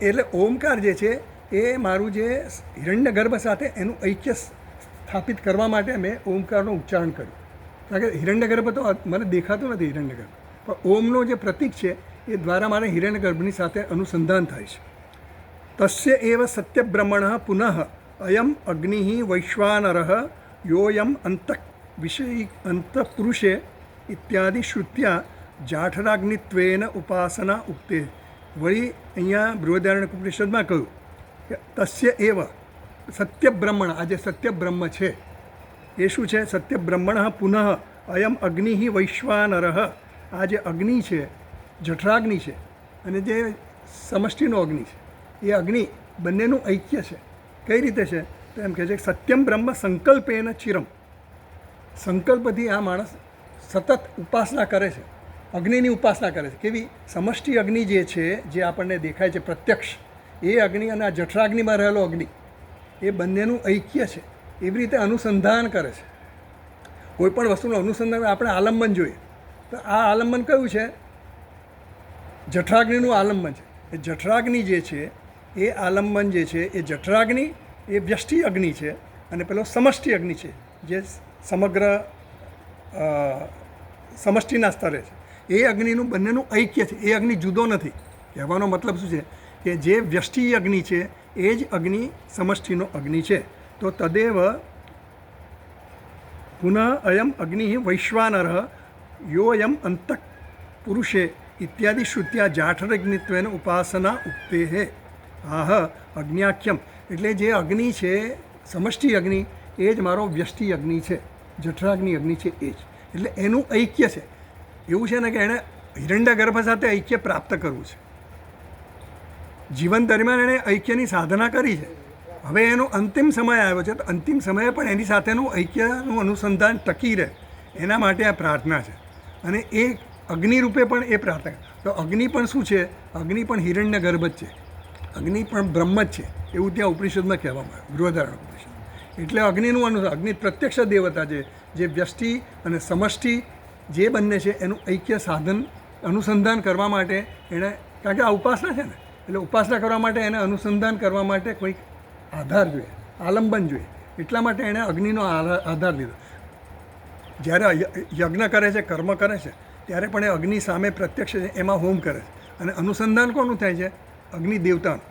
એટલે ઓમકાર જે છે એ મારું જે હિરણ્યગર્ભ સાથે એનું ઐક્ય સ્થાપિત કરવા માટે મેં ઓમકારનું ઉચ્ચારણ કર્યું. કારણ કે હિરણ્યગર્ભ તો મને દેખાતું નથી, હિરણ્યગર્ભ, પણ ઓમનો જે પ્રતીક છે એ દ્વારા મારે હિરણ્યગર્ભની સાથે અનુસંધાન થાય છે. તસ્ય એવ સત્યબ્રહ્મણ પુનઃ અયમ અગ્નિ વૈશ્વાનર યોયમ વિષયી અંતઃપુરુષે ઇત્યાદિ શ્રુત્યા જાઠરાગ્નિત્વેન ઉપાસના ઉક્તે. વળી અહીંયા બૃહદારણ્યક ઉપનિષદમાં કહ્યું કે તસ્ય એવ સત્યબ્રહ્મણ, આ જે સત્યબ્રહ્મ છે એ શું છે? સત્યબ્રહ્મણ પુનઃ અયમ અગ્નિ વૈશ્વાનર, આ જે અગ્નિ છે જઠરાગ્નિ છે અને જે સમષ્ટિનો અગ્નિ છે એ અગ્નિ બંનેનું ઐક્ય છે. કઈ રીતે છે? તો એમ કહે છે કે સત્યમ બ્રહ્મ સંકલ્પેન ચિરમ, સંકલ્પથી આ માણસ સતત ઉપાસના કરે છે, અગ્નિની ઉપાસના કરે છે. કેવી? સમષ્ટિ અગ્નિ જે છે, જે આપણને દેખાય છે પ્રત્યક્ષ, એ અગ્નિ અને આ જઠરાગ્નિમાં રહેલો અગ્નિ, એ બંનેનું ઐક્ય છે. એવી રીતે અનુસંધાન કરે છે. કોઈ પણ વસ્તુનું અનુસંધાન આપણે આલંબન જોઈએ તો આ આલંબન કયું છે? જઠરાગ્નિનું આલંબન છે. એ જઠરાગ્નિ જે છે એ આલંબન જે છે એ જઠરાગ્નિ એ વ્યષ્ટિ અગ્નિ છે અને પેલો સમષ્ટિ અગ્નિ છે જે સમગ્ર સમષ્ટિના સ્તરે છે. એ અગ્નિનું બંનેનું ઐક્ય છે. એ અગ્નિ જુદો નથી. કહેવાનો મતલબ શું છે કે જે વ્યષ્ટિ અગ્નિ છે એ જ અગ્નિ સમષ્ટિનો અગ્નિ છે. તો તદેવ પુનઃ અયમ અગ્નિ વૈશ્વાનર યોયમ અંતઃ પુરુષે ઇત્યાદિ શ્રુત્યા જાઠરગ્નિત્વેન ઉપાસના ઉક્તે હે. આહ અગ્ન્યાખ્યમ, એટલે જે અગ્નિ છે સમષ્ટિ અગ્નિ એ જ મારો વ્યષ્ટિ અગ્નિ છે, જઠરાગ્નિ અગ્નિ છે એ જ. એટલે એનું ઐક્ય છે. એવું છે ને કે એણે હિરણ્યગર્ભ સાથે ઐક્ય પ્રાપ્ત કરવું છે. જીવન દરમિયાન એણે ઐક્યની સાધના કરી છે. હવે એનો અંતિમ સમય આવ્યો છે, તો અંતિમ સમયે પણ એની સાથેનું ઐક્યનું અનુસંધાન ટકી રહે એના માટે આ પ્રાર્થના છે. અને એ અગ્નિ રૂપે પણ એ પ્રાર્થના. તો અગ્નિ પણ શું છે? અગ્નિ પણ હિરણ્યગર્ભ જ છે, અગ્નિ પણ બ્રહ્મ જ છે, એવું ત્યાં ઉપનિષદમાં કહેવામાં આવ્યું, ગૃહધારણ ઉપનિષદ. એટલે અગ્નિનું અગ્નિ પ્રત્યક્ષ દેવતા છે, જે વ્યષ્ટિ અને સમષ્ટિ જે બંને છે એનું ઐક્ય સાધન અનુસંધાન કરવા માટે એણે, કારણ કે આ ઉપાસના છે ને, એટલે ઉપાસના કરવા માટે એને અનુસંધાન કરવા માટે કોઈક આધાર જોઈએ, આલંબન જોઈએ. એટલા માટે એણે અગ્નિનો આધાર લીધો. જ્યારે યજ્ઞ કરે છે, કર્મ કરે છે, ત્યારે પણ એ અગ્નિ સામે પ્રત્યક્ષ છે, એમાં હોમ કરે છે. અને અનુસંધાન કોનું થાય છે? અગ્નિ દેવતાનું,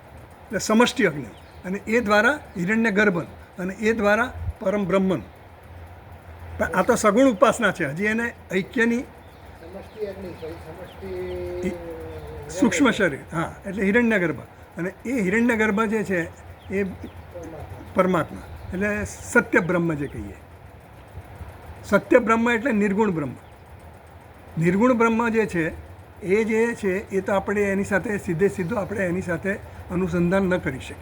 એટલે સમષ્ટિ અગ્નિ. અને એ દ્વારા હિરણ્યગર્ભન, અને એ દ્વારા પરમ બ્રહ્મન. પણ આ તો સગુણ ઉપાસના છે. હજી એને ઐક્યની સૂક્ષ્મ શરીર, હા, એટલે હિરણ્યગર્ભ. અને એ હિરણ્યગર્ભ જે છે એ પરમાત્મા, એટલે સત્ય બ્રહ્મ જે કહીએ. સત્ય બ્રહ્મ એટલે નિર્ગુણ બ્રહ્મ. નિર્ગુણ બ્રહ્મ જે છે એ તો આપણે એની સાથે સીધું આપણે એની સાથે અનુસંધાન ન કરી શકીએ.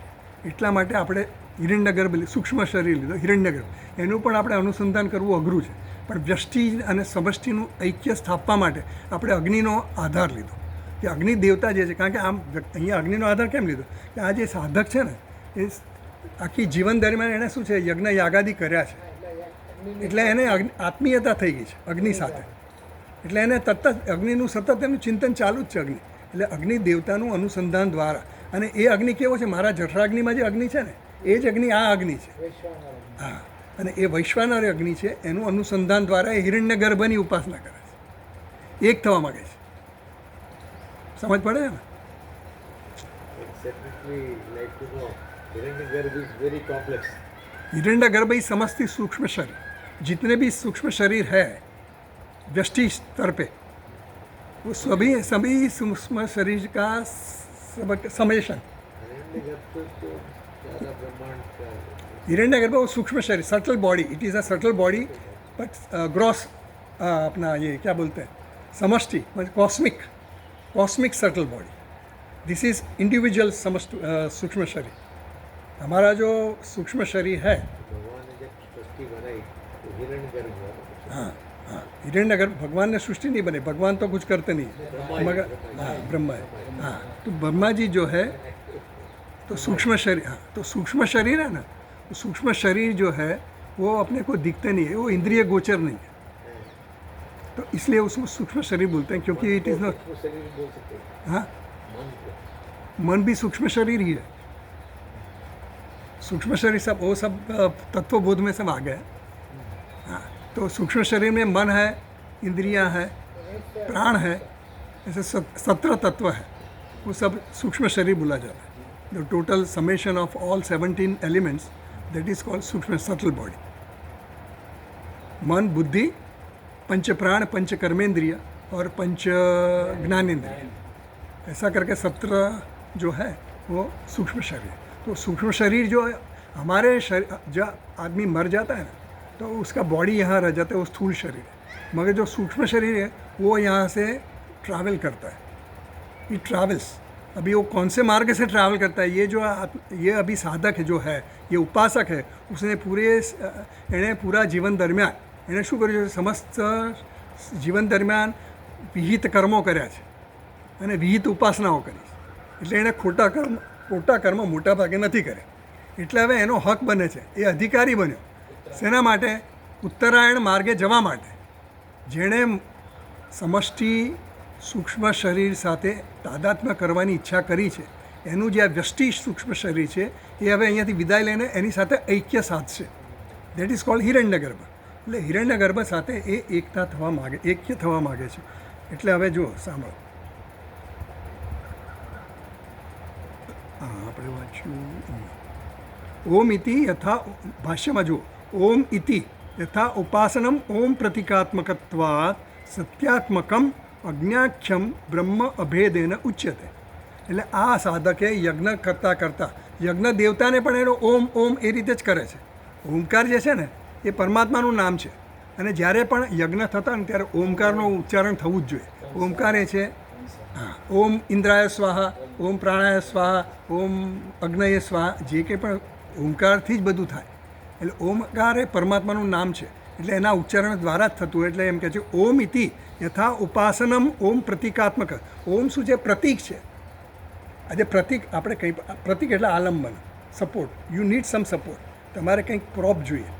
એટલા માટે આપણે હિરણ્યગર્ભ સૂક્ષ્મ શરીર લીધો, હિરણ્યગર્ભ. એનું પણ આપણે અનુસંધાન કરવું અઘરું છે. પણ વ્યષ્ટિ અને સમષ્ટિનું ઐક્ય સ્થાપવા માટે આપણે અગ્નિનો આધાર લીધો. કે અગ્નિ દેવતા જે છે, કારણ કે આમ અહીંયા અગ્નિનો આધાર કેમ લીધો? કે આ જે સાધક છે ને, એ આખી જીવન દરમિયાન એણે શું છે? યજ્ઞ યાગાદી કર્યા છે. એટલે એને આત્મીયતા થઈ ગઈ છે અગ્નિ સાથે. એટલે એને અગ્નિનું સતત એનું ચિંતન ચાલુ જ છે અગ્નિ. એટલે અગ્નિ દેવતાનું અનુસંધાન દ્વારા. અને એ અગ્નિ કેવો છે? મારા જઠરાગ્નિમાં જે અગ્નિ છે ને, એ જ અગ્નિ આ અગ્નિ છે. હા, અને એ વૈશ્વાનર અગ્નિ છે, એનું અનુસંધાન દ્વારા એ હિરણ્યગર્ભની ઉપાસના કરે છે, એક થવા માગે છે. સમજ પડે છે ને? हिरण्यगर्भ ही समस्ती सूक्ष्म शरीर, जितने भी सूक्ष्म शरीर है व्यष्टि स्तर पे, वो सभी सूक्ष्म शरीर का समेशन. हिरण्यगर्भ वो सूक्ष्म शरीर, subtle body, it is a subtle body but gross, अपना ये क्या बोलते हैं, समष्टि, cosmic subtle body. This is individual सूक्ष्म शरीर. हमारा जो सूक्ष्म शरीर है, भगवान ने जब सृष्टि बनाई तो हिरण्यगर्भ, हाँ हाँ, हिरण्यगर्भ. भगवान ने सृष्टि नहीं बनी, भगवान तो कुछ करते नहीं, मगर हाँ ब्रह्मा है. हाँ, तो ब्रह्मा जी जो है तो सूक्ष्म शरीर, हाँ, तो सूक्ष्म शरीर है ना, तो सूक्ष्म शरीर जो है वो अपने को दिखते नहीं है, वो इंद्रिय गोचर नहीं है. तो इसलिए उसको सूक्ष्म शरीर बोलते हैं, क्योंकि इट इज़ नॉट. शरीर बोल सकते हैं. हाँ, मन भी सूक्ष्म शरीर ही है. सूक्ष्म शरीर सब वो सब तत्वबोध में सब आ गए. हाँ, तो सूक्ष्म शरीर में मन है, इंद्रियां है, प्राण है, ऐसे 17 तत्व है. वो सब सूक्ष्म शरीर बोला जाता है. The total summation of all 17 elements, that is called सूक्ष्म सटल बॉडी. मन, बुद्धि, पंच प्राण, पंच कर्मेंद्रिय और पंच ज्ञानेंद्रिय, ऐसा करके 17 जो है वो सूक्ष्म शरीर. तो सूक्ष्म शरीर जो है हमारे शरीर, जब आदमी मर जाता है ना, तो उसका बॉडी यहाँ रह जाता है, वो स्थूल शरीर है. मगर जो सूक्ष्म शरीर है वो यहाँ से ट्रैवल करता है. It travels. अभी वो कौन से मार्ग से ट्रैवल करता है, ये अभी साधक है जो है, ये उपासक है, उसने पूरा जीवन दरमियान एने शू कर्युं? समस्त जीवन दरमियान विहित कर्मों कर्या छे અને વિહિત ઉપાસનાઓ કરી છે. એટલે એણે ખોટા કર્મ મોટા ભાગે નથી કર્યા. એટલે હવે એનો હક બને છે, એ અધિકારી બન્યો. શેના માટે? ઉત્તરાયણ માર્ગે જવા માટે. જેણે સમષ્ટિ સૂક્ષ્મ શરીર સાથે તાદાત્મ્ય કરવાની ઈચ્છા કરી છે, એનું જે આ વ્યષ્ટિ સૂક્ષ્મ શરીર છે એ હવે અહીંયાથી વિદાય લઈને એની સાથે ઐક્ય સાધશે. That is called Hiranyagarbha. એટલે હિરણ્યગર્ભ સાથે એ ઐક્ય થવા માગે છે. એટલે હવે જુઓ, સાંભળો. આપણે વાંચ્યું ઓમ ઇતિ યથા, ભાષ્યમાં જુઓ, ઓમ ઇતિ યથા ઉપાસનમ ઓમ પ્રતિકાત્મકત્વાત સત્યાત્મકમ અજ્ઞાખ્યમ બ્રહ્મ અભેદેન ઉચ્યતે. એટલે આ સાધકે યજ્ઞ કરતાં યજ્ઞ દેવતાને પણ એનો ઓમ ઓમ એ રીતે જ કરે છે. ઓમકાર જે છે ને એ પરમાત્માનું નામ છે અને જ્યારે પણ યજ્ઞ થતા ને ત્યારે ઓમકારનું ઉચ્ચારણ થવું જ જોઈએ. ઓમકાર એ છે હા, ઓમ ઇન્દ્રાય સ્વાહા, ઓમ પ્રાણાય સ્વાહા, ઓમ અગ્નય સ્વાહા, જે કંઈ પણ ઓમકારથી જ બધું થાય. એટલે ઓમકાર એ પરમાત્માનું નામ છે એટલે એના ઉચ્ચારણ દ્વારા જ થતું. એટલે એમ કહે છે ઓમ ઇતિ યથા ઉપાસનમ ઓમ પ્રતિકાત્મક. ઓમ શું છે? પ્રતીક છે. આજે પ્રતીક આપણે કંઈ પ્રતીક એટલે આલંબન, support. You need some support. તમારે કંઈક પ્રોપ જોઈએ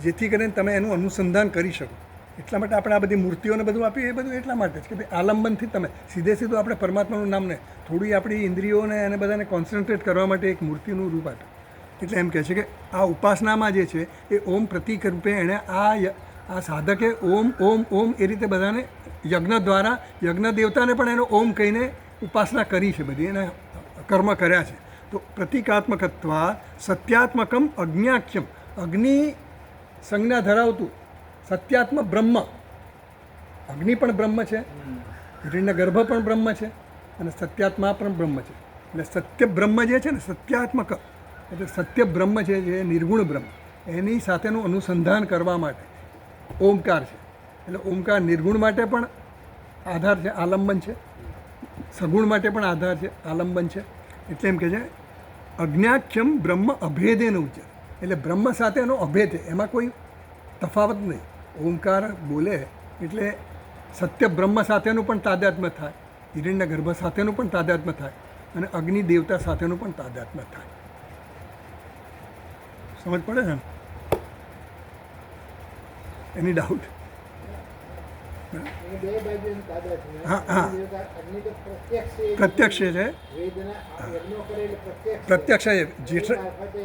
જેથી કરીને તમે એનું અનુસંધાન કરી શકો. એટલા માટે આપણે આ બધી મૂર્તિઓને બધું આપ્યું એ બધું એટલા માટે જ કે ભાઈ આલંબનથી તમે સીધું આપણે પરમાત્માનું નામ ને થોડી આપણી ઇન્દ્રિયોને અને બધાને કોન્સન્ટ્રેટ કરવા માટે એક મૂર્તિનું રૂપ આપ્યું. એટલે એમ કહે છે કે આ ઉપાસનામાં જે છે એ ઓમ પ્રતીક રૂપે એણે આ સાધકે ઓમ ઓમ ઓમ એ રીતે બધાને યજ્ઞ દ્વારા યજ્ઞ દેવતાને પણ એનો ઓમ કહીને ઉપાસના કરી છે, બધી એને કર્મ કર્યા છે. તો પ્રતિકાત્મકત્વા સત્યાત્મકમ અજ્ઞાખ્યમ, અગ્નિ સંજ્ઞા ધરાવતું સત્યાત્મ બ્રહ્મ. અગ્નિ પણ બ્રહ્મ છે, હિરણ્ય ગર્ભ પણ બ્રહ્મ છે અને સત્યાત્મા પણ બ્રહ્મ છે. એટલે સત્ય બ્રહ્મ જે છે ને સત્યાત્મક એટલે સત્ય બ્રહ્મ છે જે નિર્ગુણ બ્રહ્મ, એની સાથેનું અનુસંધાન કરવા માટે ઓમકાર છે. એટલે ઓમકાર નિર્ગુણ માટે પણ આધાર છે, આલંબન છે, સગુણ માટે પણ આધાર છે, આલંબન છે. એટલે એમ કહે છે અજ્ઞાખ્યમ બ્રહ્મ અભેદેન ઉચ્ચાર. એટલે બ્રહ્મ સાથેનો અભેદ છે, એમાં કોઈ તફાવત નહીં. ઓમકાર બોલે એટલે સત્ય બ્રહ્મ સાથેનું પણ તાદાત્મ્ય થાય, હિરણ્ય ગર્ભ સાથેનું પણ તાદાત્મ્ય થાય અને અગ્નિ દેવતા સાથેનું પણ તાદાત્મ્ય થાય. સમજ પડે છે ને? એની ડાઉટ? એ બે બાજુ તાદાત્મ્ય. હા, હા. અગ્નિ તો પ્રત્યક્ષ છે. પ્રત્યક્ષ છે, વેદના યજ્ઞો કરેલ પ્રત્યક્ષ. પ્રત્યક્ષ છે. જેઠ મારફતે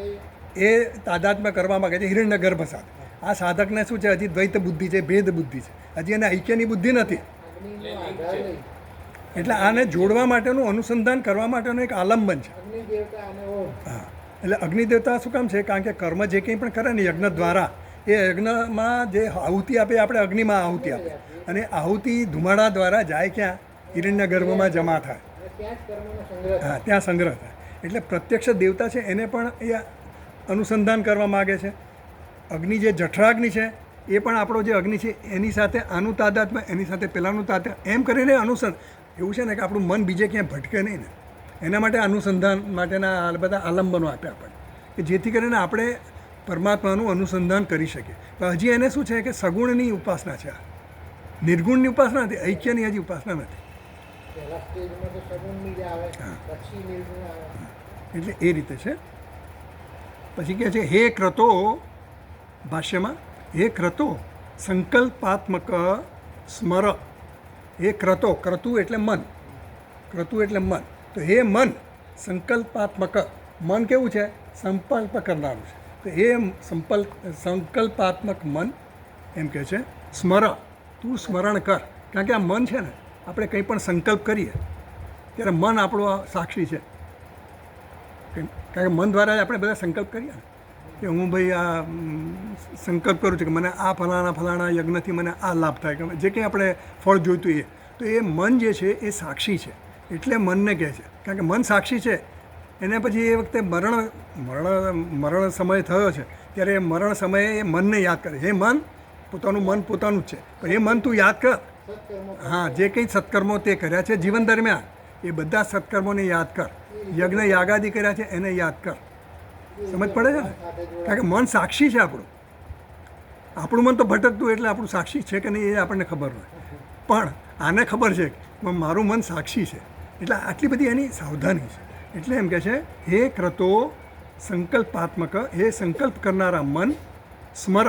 એ તાદાત્મ્ય કરવા માગે છે હિરણ્ય ગર્ભ સાથે. આ સાધકને શું છે? હજી દ્વૈત બુદ્ધિ છે, ભેદ બુદ્ધિ છે, હજી એને ઐક્યની બુદ્ધિ નથી. અગ્નિનો આધાર લઈ એટલે આને જોડવા માટેનું અનુસંધાન કરવા માટેનું એક આલંબન છે. અગ્નિ દેવતા અને ઓમ. હા, એટલે અગ્નિદેવતા શું કામ છે? કારણ કે કર્મ જે કંઈ પણ કરે ને યજ્ઞ દ્વારા, એ યજ્ઞમાં જે આહુતિ આપે આપણે અગ્નિમાં આહુતિ આપે અને આહુતિ ધુમાડા દ્વારા જાય ક્યાં? હિરણ્ય ગર્ભમાં જમા થાય. અને ત્યાં જ કર્મનો સંગ્રહ થાય. હા, ત્યાં સંગ્રહ થાય. એટલે પ્રત્યક્ષ દેવતા છે એને પણ એ અનુસંધાન કરવા માગે છે. અગ્નિ જે જઠરાગ્નિ છે એ પણ આપણો જે અગ્નિ છે એની સાથે આનું તાદાત્મ્ય, એની સાથે પેલાનું તાદાત્મ્ય, એમ કરીને અનુસંધાન. એવું છે ને કે આપણું મન બીજે ક્યાંય ભટકે નહીં ને, એના માટે અનુસંધાન માટેના આ બધા આલંબનો આપ્યા આપણને કે જેથી કરીને આપણે પરમાત્માનું અનુસંધાન કરી શકીએ. તો હજી એને શું છે કે સગુણની ઉપાસના છે, આ નિર્ગુણની ઉપાસના નથી, ઐક્યની હજી ઉપાસના નથી. પહેલા સ્ટેજમાં તો સગુણની જ આવે, પછી નિર્ગુણ આવે. એટલે એ રીતે છે. પછી કહે છે હે ક્રતો, ભાષ્યમાં હે ક્રતો સંકલ્પાત્મક સ્મર. હે ક્રતો, ક્રતુ એટલે મન, ક્રતુ એટલે મન. તો હે મન સંકલ્પાત્મક, મન કેવું છે? સંકલ્પ કરનારું છે. તો એ સંકલ્પાત્મક મન એમ કહે છે સ્મર, તું સ્મરણ કર. કારણ કે આ મન છે ને, આપણે કંઈ પણ સંકલ્પ કરીએ ત્યારે મન આપણો સાક્ષી છે. કારણ કે મન દ્વારા જ આપણે બધા સંકલ્પ કરીએ ને કે હું ભાઈ આ સંકલ્પ કરું છું કે મને આ ફલાણા યજ્ઞથી મને આ લાભ થાય, કે જે કંઈ આપણે ફળ જોઈતું એ. તો એ મન જે છે એ સાક્ષી છે. એટલે મનને કહે છે, કારણ કે મન સાક્ષી છે. એને પછી એ વખતે મરણ સમય થયો છે ત્યારે એ મરણ સમયે એ મનને યાદ કરે. એ મન પોતાનું મન પોતાનું જ છે, પણ એ મન તું યાદ કર. સત્કર્મો હા, જે કંઈ સત્કર્મો તે કર્યા છે જીવન દરમિયાન એ બધા સત્કર્મોને યાદ કર. યજ્ઞ યાગાદી કર્યા છે એને યાદ કર. સમજ પડે છે ને? કારણ કે મન સાક્ષી છે આપણું. આપણું મન તો ભટકતું એટલે આપણું સાક્ષી છે કે નહીં એ આપણને ખબર હોય, પણ આને ખબર છે કે મારું મન સાક્ષી છે. એટલે આટલી બધી એની સાવધાની છે. એટલે એમ કહે છે હે ક્રતો સંકલ્પાત્મક, હે સંકલ્પ કરનારા મન, સ્મર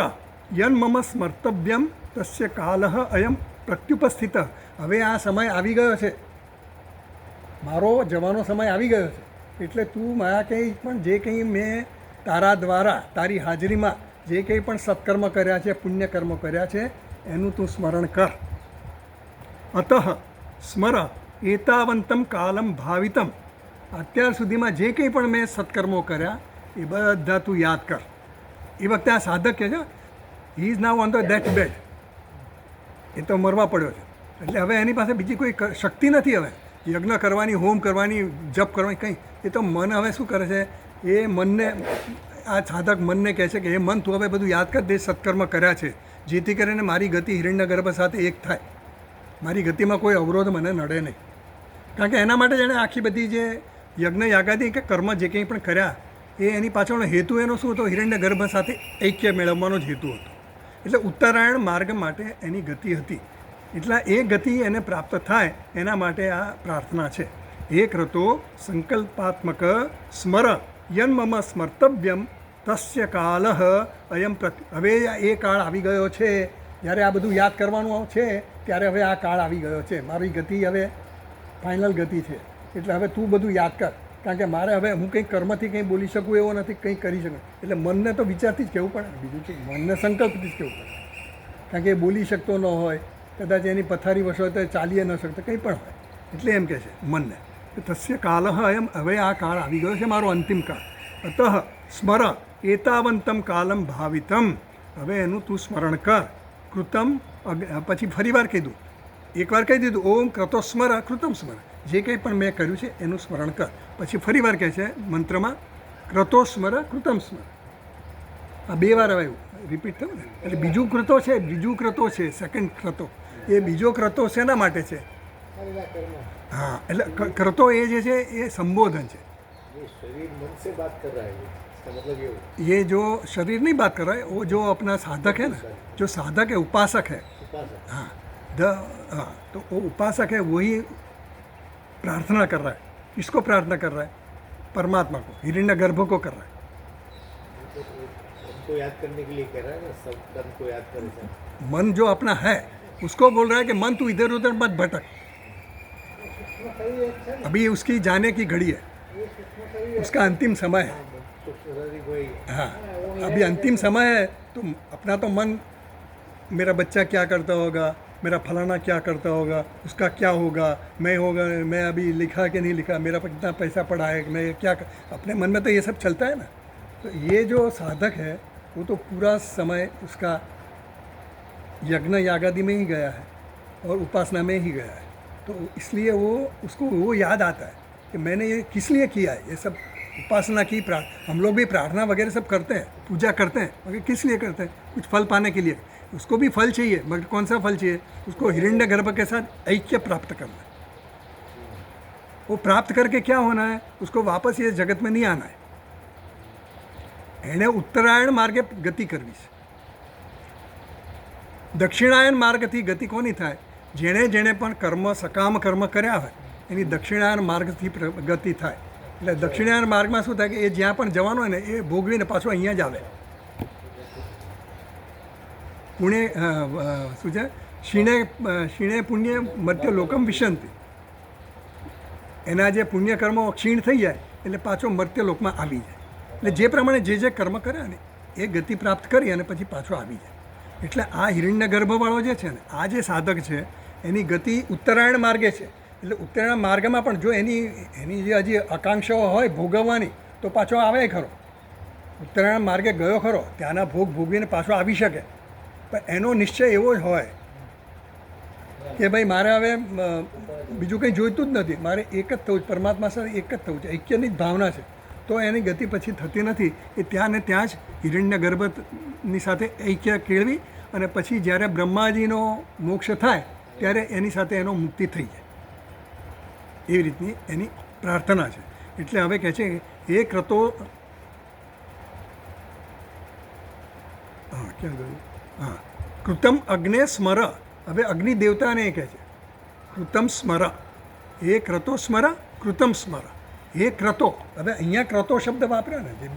યન મમ સ્મર્તવ્યમ તસ્ય કાલઃ અયમ પ્રત્યુપસ્થિત. હવે આ સમય આવી ગયો છે, મારો જવાનો સમય આવી ગયો છે. એટલે તું મારા કંઈ પણ જે કંઈ મેં તારા દ્વારા તારી હાજરીમાં જે કંઈ પણ સત્કર્મ કર્યા છે, પુણ્યકર્મો કર્યા છે એનું તું સ્મરણ કર. અતઃ સ્મર એતાવંતમ કાલમ ભાવિતમ. અત્યાર સુધીમાં જે કંઈ પણ મેં સત્કર્મો કર્યા એ બધા તું યાદ કર. એ વખતે આ સાધક કહે છે he is now on the death bed. એ તો મરવા પડ્યો છે એટલે હવે એની પાસે બીજી કોઈ શક્તિ નથી. હવે યજ્ઞ કરવાની, હોમ કરવાની, જપ કરવાની કંઈ. એ તો મન હવે શું કરે છે? એ મનને આ સાધક મનને કહે છે કે એ મન તું હવે બધું યાદ કર દે, સત્કર્મ કર્યા છે જેથી કરીને મારી ગતિ હિરણ્યગર્ભ સાથે એક થાય, મારી ગતિમાં કોઈ અવરોધ મને નડે નહીં. કારણ કે એના માટે જ એણે આખી બધી જે યજ્ઞ યાગાદી કે કર્મ જે કંઈ પણ કર્યા એ એની પાછળનો હેતુ એનો શું હતો? હિરણ્યગર્ભ સાથે ઐક્ય મેળવવાનો જ હેતુ હતો. એટલે ઉત્તરાયણ માર્ગ માટે એની ગતિ હતી. એટલે એ ગતિ એને પ્રાપ્ત થાય એના માટે આ પ્રાર્થના છે. એક રતો સંકલ્પાત્મક સ્મર યન મમ સ્મર્તવ્યમ તસ્ય કાલઃ અયમ પ્રતિ. હવે એ કાળ આવી ગયો છે જ્યારે આ બધું યાદ કરવાનું છે, ત્યારે હવે આ કાળ આવી ગયો છે. મારી ગતિ હવે ફાઇનલ ગતિ છે. એટલે હવે તું બધું યાદ કર. કારણ કે મારે હવે હું કંઈક કર્મથી કંઈ બોલી શકું એવો નથી, કંઈ કરી શકું. એટલે મનને તો વિચારથી જ કહેવું પડે, બીજું કે મનને સંકલ્પથી જ કહેવું પડે. કારણ કે એ બોલી શકતો ન હોય, કદાચ એની પથારી વશ હોય તો ચાલી ન શકતો, કંઈ પણ હોય. એટલે એમ કહે છે મનને કે તસ્ય કાલઃ એમ, હવે આ કાળ આવી ગયો છે, મારો અંતિમ કાળ. અતઃ સ્મર એતાવંતમ કાલમ ભાવિતમ. હવે એનું તું સ્મરણ કર. કૃતમ પછી ફરીવાર કીધું, એકવાર કહી દીધું ઓમ ક્રતો સ્મર કૃતમ સ્મર, જે કંઈ પણ મેં કર્યું છે એનું સ્મરણ કર. પછી ફરીવાર કહે છે મંત્રમાં ક્રતો સ્મર કૃતમ સ્મર. આ 2 વાર આવ્યું, રિપીટ થયું ને. એટલે બીજું ક્રતો છે, બીજું ક્રતો છે, સેકન્ડ ક્રતો. એ બીજો ક્રતો શેના માટે છે? હા, એટલે ક્રતો એ જે છે એ સંબોધન છે. शरीर मन से बात कर रहा है, इसका मतलब ये हुआ। ये जो शरीर नहीं बात कर रहा है, वो जो अपना साधक है ना, जो साधक है, उपासक है, उपासक। हाँ हाँ, तो वो उपासक है, वही प्रार्थना कर रहा है. किसको प्रार्थना कर रहा है? परमात्मा को, हिरण्यगर्भ को कर रहा है. हमको याद करने के लिए कह रहा है ना, सब कर्म को याद करे सर। मन जो अपना है उसको बोल रहा है कि मन तू इधर उधर मत भटक, अभी उसकी जाने की घड़ी है, उसका अंतिम समय है. हाँ, अभी अंतिम समय है. तो अपना तो मन, मेरा बच्चा क्या करता होगा, मेरा फलाना क्या करता होगा, उसका क्या होगा, मैं होगा, मैं अभी लिखा कि नहीं लिखा, मेरा कितना पैसा पड़ा है, मैं क्या अपने मन में तो ये सब चलता है ना. तो ये जो साधक है वो तो पूरा समय उसका यज्ञ यागादि में ही गया है और उपासना में ही गया है. तो इसलिए वो उसको वो याद आता है कि मैंने ये किस लिए किया है. ये सब उपासना की, हम लोग भी प्रार्थना वगैरह सब करते हैं, पूजा करते हैं, मगर किस लिए करते हैं? कुछ फल पाने के लिए. उसको भी फल चाहिए, मगर कौन सा फल चाहिए? उसको हिरण्यगर्भ के साथ ऐक्य प्राप्त करना है. वो प्राप्त करके क्या होना है? उसको वापस ये जगत में नहीं आना है. एने उत्तरायण मार्गे गति करवी છે. દક્ષિણાયન માર્ગથી ગતિ કોની થાય? જેણે જેણે પણ કર્મ, સકામ કર્મ કર્યા હોય એની દક્ષિણાયન માર્ગથી ગતિ થાય. એટલે દક્ષિણાયન માર્ગમાં શું થાય કે એ જ્યાં પણ જવાનો હોય ને એ ભોગવીને પાછો અહીંયા જ આવે. પુણે શું છે? ક્ષીણે પુણ્ય મધ્ય લોકમ વિશંતિ. એના જે પુણ્ય કર્મો ક્ષીણ થઈ જાય એટલે પાછો મર્ત્યલોકમાં આવી જાય. એટલે જે પ્રમાણે જે કર્મ કર્યા ને એ ગતિ પ્રાપ્ત કરી અને પછી પાછો આવી જાય. એટલે આ હિરણ્યગર્ભવાળો જે છે ને, આ જે સાધક છે એની ગતિ ઉત્તરાયણ માર્ગે છે. એટલે ઉત્તરાયણ માર્ગમાં પણ જો એની જે હજી આકાંક્ષાઓ હોય ભોગવવાની તો પાછો આવે ખરો. ઉત્તરાયણ માર્ગે ગયો ખરો, ત્યાંના ભોગ ભોગવીને પાછો આવી શકે. પણ એનો નિશ્ચય એવો જ હોય કે ભાઈ મારે હવે બીજું કંઈ જોઈતું જ નથી, મારે એક જ થવું છે, પરમાત્મા સાથે એક જ થવું છે, ઐક્યની જ ભાવના છે. તો એની ગતિ પછી થતી નથી. એ ત્યાં ને ત્યાં જ હિરણ્યગર્ભની સાથે ઐક્ય કેળવી અને પછી જ્યારે બ્રહ્માજીનો મોક્ષ થાય ત્યારે એની સાથે એનો મુક્તિ થઈ જાય. એવી રીતની એની પ્રાર્થના છે. એટલે હવે કહે છે એ ક્રતો, હા ક્યાં ગયું? હા, કૃતમ અગ્ને સ્મર. હવે અગ્નિ દેવતાને એ કહે છે કૃતમ સ્મર. એ ક્રતો સ્મર, કૃતમ સ્મર. એ ક્રતો. હવે અહીંયા ક્રતો શબ્દ વાપર્યો ને, જે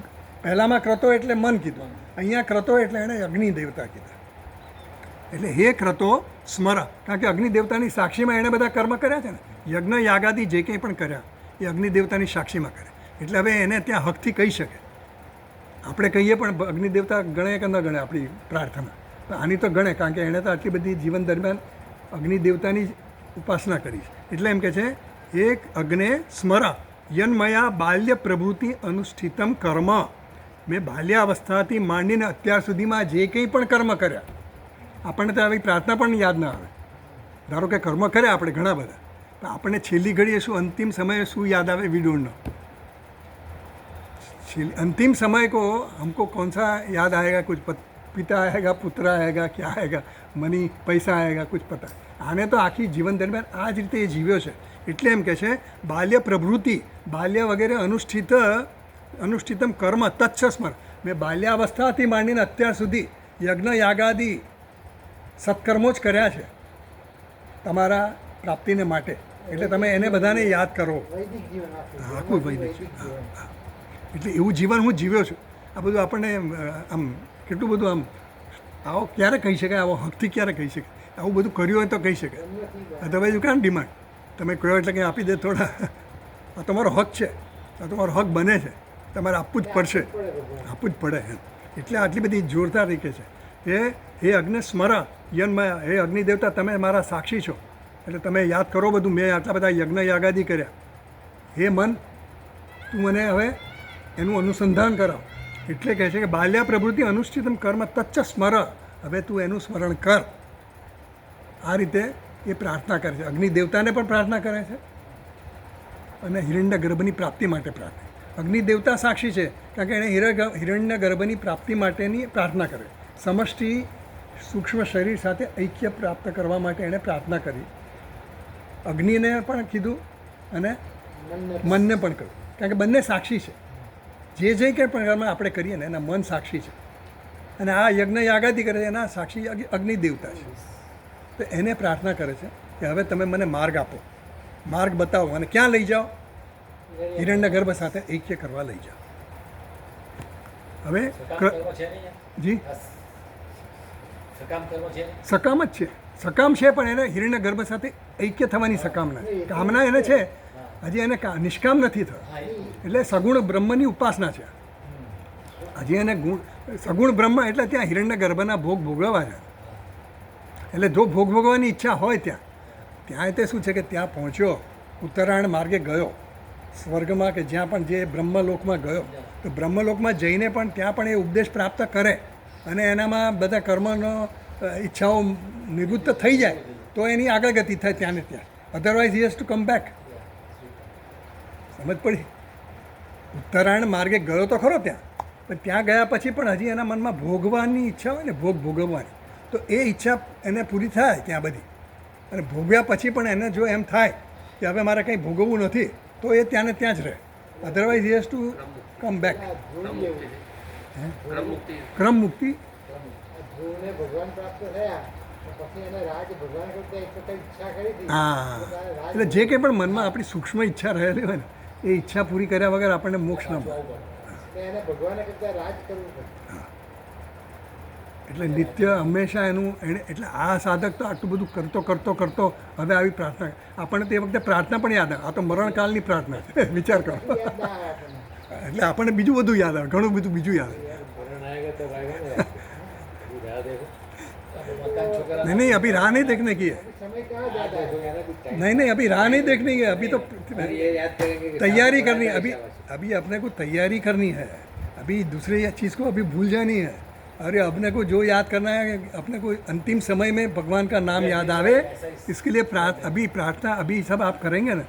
પહેલાંમાં ક્રતો એટલે મન કીધું, અહીંયા ક્રતો એટલે એણે અગ્નિ દેવતા કીધા. એટલે હે ક્રતો સ્મર, કારણ કે અગ્નિ દેવતાની સાક્ષીમાં એણે બધા કર્મ કર્યા છે ને, યજ્ઞ યાગાદી જે કંઈ પણ કર્યા એ અગ્નિ દેવતાની સાક્ષીમાં કર્યા. એટલે હવે એને ત્યાં હકથી કહી શકે. આપણે કહીએ પણ અગ્નિ દેવતા ગણે કે ન ગણે આપણી પ્રાર્થના, તો આની તો ગણે, કારણ કે એણે તો આટલી બધી જીવન દરમિયાન અગ્નિ દેવતાની ઉપાસના કરી છે. એટલે એમ કહે છે એક અગ્ને સ્મર યન્મયા બાલ્ય પ્રભૃતિ અનુષ્ઠિતમ કર્મ. મેં બાલ્યાવસ્થાથી માંડીને અત્યાર સુધીમાં જે કંઈ પણ કર્મ કર્યા, આપણને તો આવી પ્રાર્થના પણ યાદ ના આવે. ધારો કે કર્મ કર્યા આપણે ઘણા બધા, પણ આપણને છેલ્લી ઘડીએ શું, અંતિમ સમયે શું યાદ આવે? We don't know. अंतिम समय को हमको कौन सा याद आएगा, कुछ पिता आएगा, पुत्र आएगा, क्या आएगा, મની પૈસા આएगा, कुछ पता આને તો આખી જીવન દરમિયાન આ જ રીતે એ જીવ્યો છે. એટલે એમ કહે છે બાલ્ય પ્રવૃત્તિ બાલ્ય વગેરે અનુષ્ઠિતમ કર્મ તત્સસ્મર. મેં બાલ્યાવસ્થાથી માંડીને અત્યાર સુધી યજ્ઞ યાગાદી સત્કર્મો જ કર્યા છે તમારા પ્રાપ્તિને માટે. એટલે તમે એને બધાને યાદ કરો. વૈદિક જીવન આખું. આખું વૈદિક છે. જીવન. એટલે એવું જીવન હું જીવ્યો છું. આ બધું આપણને આમ કેટલું બધું આમ આવો ક્યારે કહી શકાય, આવો હકથી ક્યારે કહી શકાય. આવું બધું કર્યું હોય તો કહી શકાય. અધરવાઇઝ યુ કાન ડિમાન્ડ. તમે કહો એટલે કંઈ આપી દે થોડા. આ તમારો હક છે, આ તમારો હક બને છે, તમારે આપવું જ પડશે, આપવું જ પડે એમ. એટલે આટલી બધી જોરદાર રીતે છે એ હે અગ્નિ સ્મર યનમાં, હે અગ્નિ દેવતા તમે મારા સાક્ષી છો. એટલે તમે યાદ કરો બધું, મેં આટલા બધા યજ્ઞ યાગાદી કર્યા. હે મન તું મને હવે એનું અનુસંધાન કરાવ. એટલે કહે છે કે બાલ્યા પ્રવૃત્તિ અનુષ્ઠિતમ કર્મ તચ્ચ સ્મર. હવે તું એનું સ્મરણ કર. આ રીતે એ પ્રાર્થના કરે છે. અગ્નિ દેવતાને પણ પ્રાર્થના કરે છે અને હિરણ્ય ગર્ભની પ્રાપ્તિ માટે પ્રાર્થના. અગ્નિ દેવતા સાક્ષી છે કારણ કે એણે હિરણ્ય ગર્ભની પ્રાપ્તિ માટેની પ્રાર્થના કરી. સમષ્ટિ સૂક્ષ્મ શરીર સાથે ઐક્ય પ્રાપ્ત કરવા માટે એણે પ્રાર્થના કરી. અગ્નિને પણ કીધું અને મનને પણ કહ્યું, કારણ કે બંને સાક્ષી છે. જે કંઈ પણ આપણે કરીએ ને એના મન સાક્ષી છે અને આ યજ્ઞ યાગાદી કરે છે એના સાક્ષી અગ્નિ દેવતા છે. તો એને પ્રાર્થના કરે છે કે હવે તમે મને માર્ગ આપો, માર્ગ બતાવો અને ક્યાં લઈ જાઓ, હિરણ્ય ગર્ભ સાથે ઐક્ય કરવા લઈ જાઓ. હવે જી સકામ જ છે, સકામ છે પણ એને હિરણ્ય ગર્ભ સાથે ઐક્ય થવાની સકામના, કામના એને છે, હજી એને નિષ્કામ નથી થયો. એટલે સગુણ બ્રહ્મની ઉપાસના છે. હજી એને સગુણ બ્રહ્મ એટલે ત્યાં હિરણ્ય ગર્ભના ભોગ ભોગવવા છે. એટલે જો ભોગ ભોગવવાની ઈચ્છા હોય ત્યાં તે શું છે કે ત્યાં પહોંચ્યો, ઉત્તરાયણ માર્ગે ગયો સ્વર્ગમાં કે જ્યાં પણ જે બ્રહ્મલોકમાં ગયો, તો બ્રહ્મલોકમાં જઈને પણ ત્યાં પણ એ ઉપદેશ પ્રાપ્ત કરે અને એનામાં બધા કર્મનો ઈચ્છાઓ નિવૃત્ત થઈ જાય તો એની આગળ ગતિ થાય ત્યાં ને ત્યાં. Otherwise he has to come back. સમજ પડી? ઉત્તરાયણ માર્ગે ગયો તો ખરો ત્યાં, પણ ત્યાં ગયા પછી પણ હજી એના મનમાં ભોગવાની ઈચ્છા હોય ને, ભોગ ભોગવવાની, તો એ ઈચ્છા એને પૂરી થાય ત્યાં બધી. અને ભોગવ્યા પછી પણ એને જો એમ થાય કે હવે મારે કંઈ ભોગવવું નથી તો એ ત્યાં ને ત્યાં જ રહે. Otherwise he has to come back. ક્રમ મુક્તિ. ધ્રુવને ભગવાન પ્રાપ્ત થયા પછી એને રાજ ભગવાન કરતા એક વખત ઈચ્છા કરી હતી. હા, એટલે જે કંઈ પણ મનમાં આપણી સૂક્ષ્મ ઈચ્છા રહેલી હોય ને એ ઈચ્છા પૂરી કર્યા વગર આપણને મોક્ષ ન મળે. એને ભગવાને કરતા રાજ કરવું પડે. એટલે નિત્ય હંમેશા એનું એને, એટલે આ સાધક તો આટલું બધું કરતો હવે આવી પ્રાર્થના. આપણને તે વખતે પ્રાર્થના પણ યાદ આવે. આ તો મરણકાલની પ્રાર્થના છે, વિચાર કરો. એટલે આપણને બીજું બધું યાદ આવે, ઘણું બધું બીજું યાદ આવે. नहीं अभी राह नहीं देखने की है. नहीं अभी राह नहीं देखने की है. अभी तो तैयारी करनी है. अभी अपने को तैयारी करनी है. अभी दूसरे चीज़ को अभी भूल जानी है. अरे अपने को जो याद करना है, अपने को अंतिम समय में भगवान का नाम याद आवे, इसके लिए अभी प्रार्थना अभी सब आप करेंगे ना,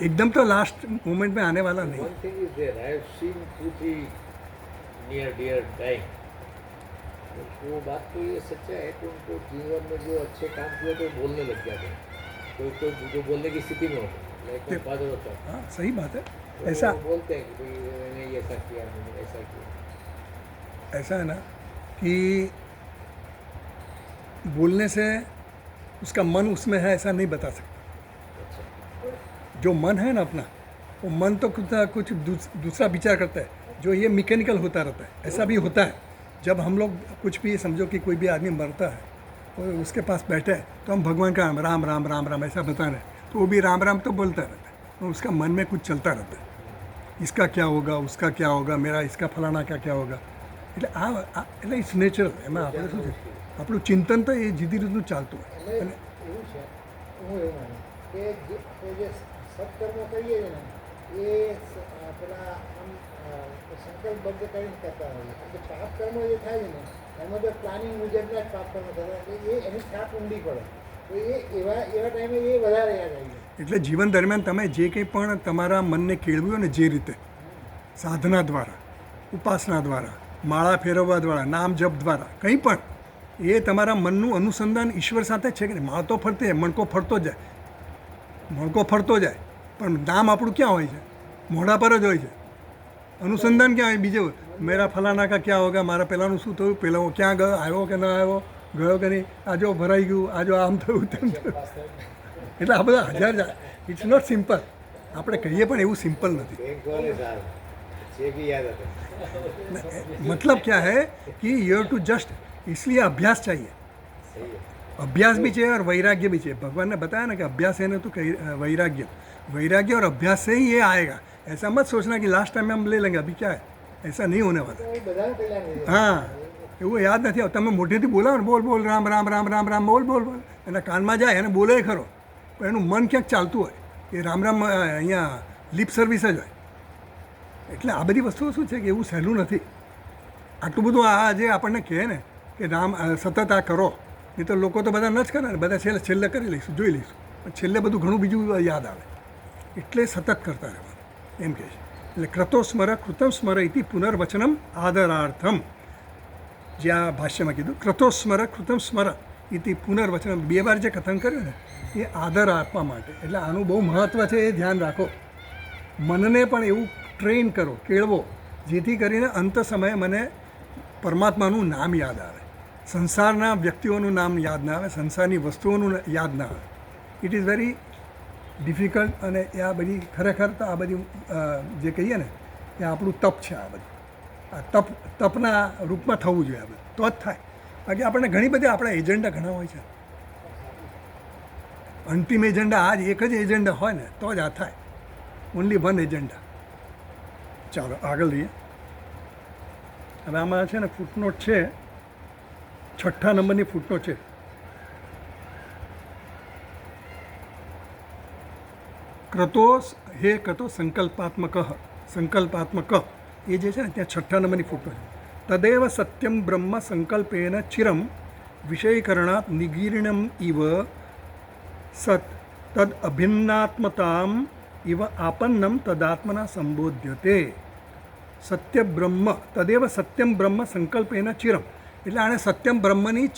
एकदम तो लास्ट मोमेंट में आने वाला नहीं. One thing is there, I have seen 2-3 near dear dying. वो बात तो ये सच्चा है कि उनको जीवन में जो अच्छे काम किए तो बोलने लग जाते हैं. कोई जो बोलने की स्थिति में होता है, लाइक माय फादर होता है. हाँ सही बात है. तो ऐसा वो बोलते हैं कि भाई मैंने ऐसा किया, मैंने ऐसा किया. ऐसा है ना कि बोलने से उसका मन उसमें है ऐसा नहीं बता सकता. जो मन है ना अपना, वो मन तो कुछ दूसरा विचार करता है, जो ये मैकेनिकल होता रहता है. ऐसा भी होता है जब हम लोग कुछ भी समझो कि कोई भी आदमी मरता है और उसके पास बैठे हैं तो हम भगवान का राम राम राम राम ऐसा बता रहे हैं, तो वो भी राम राम तो बोलता रहता है और उसका मन में कुछ चलता रहता है. इसका क्या होगा, उसका क्या होगा, मेरा इसका फलाना का क्या होगा. એટલે એટલે ઇટ્સ નેચરલ. એમાં આપણે શું છે, આપણું ચિંતન તો એ જુદી રીતનું ચાલતું હોય. અને એવું છે, હું એવું માનું કે આપણે જે સત્કર્મો કરીએ છીએ ને એ પેલા આમ સંકલ્પબદ્ધ કરીને કરતા હોઈએ. એટલે પાપ કર્મો જે થાય છે ને એમાં તો પ્લાનિંગ મુજબના જ પાપ કર્મો થતા એટલે એ એની છાપ ઊંડી પડે. તો એ એવા ટાઈમે એ વધારે યાદ આવી જાય. એટલે જીવન દરમિયાન તમે જે કંઈ પણ તમારા મનને કેળવ્યું ને જે રીતે સાધના દ્વારા, ઉપાસના દ્વારા, માળા ફેરવવા દ્વારા, નામ જપ દ્વારા, કંઈ પણ એ તમારા મનનું અનુસંધાન ઈશ્વર સાથે છે કે નહીં. માળ તો ફરતે મણકો ફરતો જાય, મણકો ફરતો જાય, પણ નામ આપણું ક્યાં હોય છે? મોઢા પર જ હોય છે. અનુસંધાન ક્યાં હોય? બીજે મેરા ફલાના કા ક્યાં હોગા, મારા પહેલાંનું શું થયું, પહેલાં ક્યાં ગયો, આવ્યો કે ન આવ્યો, ગયો કે નહીં, આજો ભરાઈ ગયું, આજો આમ થયું તેમ થયું. એટલે આ બધા હજાર ઇટ્સ નોટ સિમ્પલ. આપણે કહીએ પણ એવું સિમ્પલ નથી. बैंक वाले साहब चेक ही याद आता मतलब क्या है कि यू हैव टू जस्ट, इसलिए अभ्यास चाहिए. सही है अभ्यास भी चाहिए और वैराग्य भी चाहिए. भगवान ने बताया ना कि अभ्यास है ना तो वैराग्य, वैराग्य और अभ्यास से ही ये आएगा. ऐसा मत सोचना कि लास्ट टाइम में हम ले लेंगे, अभी क्या है, ऐसा नहीं होने वाला. એ બધાને પહેલા નહીં હા, એવું યાદ નથી આવતું. તમે મોઢેથી બોલાવો ને, બોલ બોલ રામ રામ રામ રામ રામ બોલ બોલ બોલ, એના કાનમાં જાય એને બોલે ખરો, પણ એનું મન ક્યાંક ચાલતું હોય. એ રામ રામ અહીંયા લિપ સર્વિસ જ હોય. એટલે આ બધી વસ્તુઓ શું છે કે એવું સહેલું નથી. આટલું બધું આ જે આપણને કહે ને કે રામ સતત આ કરો, નહીં તો લોકો તો બધા ન જ કરે ને, બધા છેલ્લે છેલ્લે કરી લઈશું, જોઈ લઈશું, પણ છેલ્લે બધું ઘણું બીજું યાદ આવે. એટલે સતત કરતા રહેવાનું એમ કહે છે. એટલે ક્રતો સ્મર કૃતમ સ્મર ઇતિ પુનર્વચનમ આદરાર્થમ. જે આ ભાષ્યમાં કીધું, ક્રતો સ્મર કૃતમ સ્મર ઇતિ પુનર્વચનમ, 2 વાર જે કથન કર્યું ને એ આદર આપવા માટે. એટલે આનું બહુ મહત્ત્વ છે, એ ધ્યાન રાખો. મનને પણ એવું ટ્રેન કરો, કેળવો, જેથી કરીને અંત સમયે મને પરમાત્માનું નામ યાદ આવે, સંસારના વ્યક્તિઓનું નામ યાદ ના આવે, સંસારની વસ્તુઓનું યાદ ના આવે. It is very difficult. અને એ આ બધી ખરેખર તો આ બધી જે કહીએ ને એ આપણું તપ છે. આ બધું આ તપના રૂપમાં થવું જોઈએ. આ બધું તો જ થાય. બાકી આપણને ઘણી બધી આપણા એજન્ડા ઘણા હોય છે. અંતિમ એજન્ડા આ જ એક જ એજન્ડા હોય ને તો જ આ થાય. Only one agenda. ચાલો આગળ લઈએ. હવે આમાં છે ને ફૂટનોટ છે, 6 નંબરની ફૂટનોટ છે. ક્રતો હે ક્રતો સંકલ્પાત્મક, સંકલ્પાત્મક એ જે છે ને ત્યાં 6 નંબરની ફૂટનોટ છે. તદેવ સત્યમ બ્રહ્મ સંકલ્પેન ચિરમ વિષયીકરણાત નિગીર્ણમ ઇવ સત તદ અભિન્નાત્મતામ ઇવ આપન્નમ તદાત્મના સંબોધ્યતે. સત્ય બ્રહ્મ, તદેવ સત્યમ બ્રહ્મ સંકલ્પેન ચિરમ. એટલે આણે સત્યમ બ્રહ્મની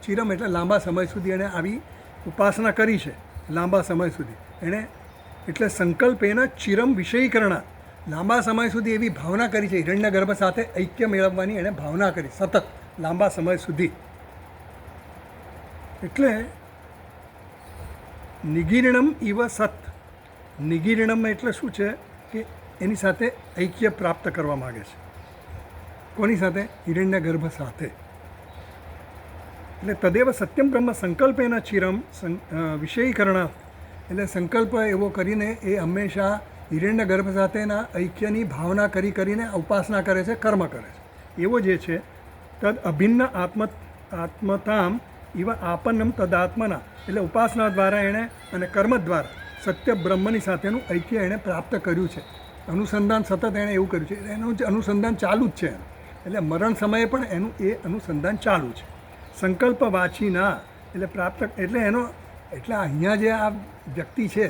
ચિરમ એટલે લાંબા સમય સુધી એણે આવી ઉપાસના કરી છે, લાંબા સમય સુધી એણે. એટલે સંકલ્પેન ચિરમ વિષયીકરણા, લાંબા સમય સુધી એવી ભાવના કરી છે, હિરણ્ય ગર્ભ સાથે ઐક્ય મેળવવાની એણે ભાવના કરી સતત લાંબા સમય સુધી. એટલે નિગીર્ણમ ઇવ સત. નિગીર્ણમ એટલે શું છે કે એની સાથે ઐક્ય પ્રાપ્ત કરવા માગે છે. કોની સાથે? હિરણ્ય ગર્ભ સાથે. એટલે તદેવ સત્યમ બ્રહ્મ સંકલ્પેના ચિરમ વિષયીકરણા. એટલે સંકલ્પ એવો કરીને એ હંમેશા હિરણ્ય ગર્ભ સાથેના ઐક્યની ભાવના કરીને ઉપાસના કરે છે, કર્મ કરે છે. એવો જે છે તદ અભિન્ન આત્મતામ ઇવ આપન્નમ તદાત્મના. એટલે ઉપાસના દ્વારા એણે અને કર્મ દ્વારા સત્ય બ્રહ્મની સાથેનું ઐક્ય એણે પ્રાપ્ત કર્યું છે. અનુસંધાન સતત એણે એવું કર્યું છે. એનું જ અનુસંધાન ચાલુ જ છે એનું. એટલે મરણ સમયે પણ એનું એ અનુસંધાન ચાલુ છે. સંકલ્પ વાંચીના એટલે પ્રાપ્ત, એટલે એનો, એટલે અહીંયા જે આ વ્યક્તિ છે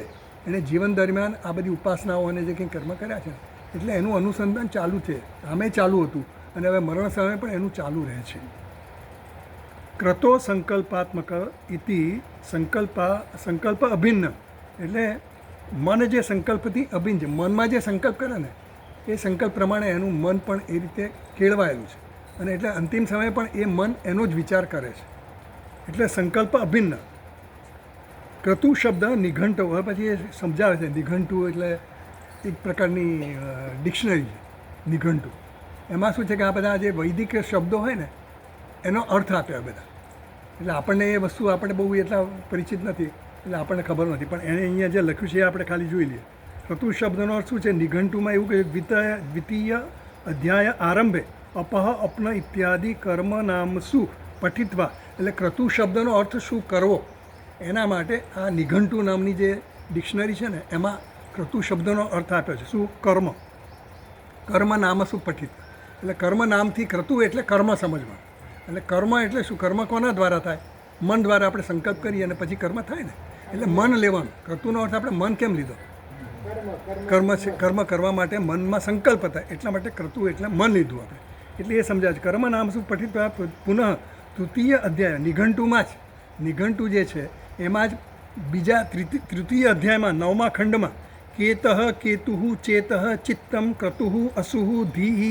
એણે જીવન દરમિયાન આ બધી ઉપાસનાઓ અને જે કંઈ કર્મ કર્યા છે એટલે એનું અનુસંધાન ચાલુ છે. આમે ચાલુ હતું અને હવે મરણ સમયે પણ એનું ચાલુ રહે છે. ક્રતો સંકલ્પાત્મક ઇતિ સંકલ્પ અભિન્ન. એટલે મન જે સંકલ્પથી અભિન્ન છે, મનમાં જે સંકલ્પ કરે ને એ સંકલ્પ પ્રમાણે એનું મન પણ એ રીતે કેળવાયેલું છે. અને એટલે અંતિમ સમયે પણ એ મન એનો જ વિચાર કરે છે. એટલે સંકલ્પ અભિન્ન. ક્રતુ શબ્દ નિઘંટુ, હવે પછી એ સમજાવે છે. નિઘંટુ એટલે એક પ્રકારની ડિક્શનરી છે નિઘંટુ. એમાં શું છે કે આ બધા જે વૈદિક શબ્દો હોય ને એનો અર્થ આપ્યા બધા. એટલે આપણને એ વસ્તુ આપણે બહુ એટલા પરિચિત નથી, એટલે આપણને ખબર નથી. પણ એણે અહીંયા જે લખ્યું છે એ આપણે ખાલી જોઈ લઈએ. ક્રતુ શબ્દનો અર્થ શું છે? નિઘંટુમાં એવું કહ્યું, દ્વિતીય અધ્યાય આરંભે અપહ અપન ઇત્યાદિ કર્મ નામસુ પઠિત્વા. એટલે ક્રતુ શબ્દનો અર્થ શું કરવો, એના માટે આ નિઘંટુ નામની જે ડિક્શનરી છે ને એમાં ક્રતુ શબ્દનો અર્થ આપ્યો છે. શું? કર્મ. કર્મ નામસુ પઠિત. એટલે કર્મ નામથી ક્રતુ એટલે કર્મ સમજવા. એટલે કર્મ એટલે શું? કર્મ કોના દ્વારા થાય? મન દ્વારા આપણે સંકલ્પ કરીએ અને પછી કર્મ થાય ને. એટલે મન લેવાનું. ક્રતુનો અર્થ આપણે મન કેમ લીધો? કર્મ કર્મ છે, કર્મ કરવા માટે મનમાં સંકલ્પ થાય, એટલા માટે કરતું એટલે મન લીધું આપણે. એટલે એ સમજાય છે. કર્મ નામ શું પઠિત પુનઃ તૃતીય અધ્યાય નિઘંટુમાં જ, નિઘંટુ જે છે એમાં જ બીજા તૃતીય અધ્યાયમાં 9મા ખંડમાં કેતઃ કેતુઃ ચેતઃ ચિત્તમ ક્રતુઃ અસુઃ ધીઃ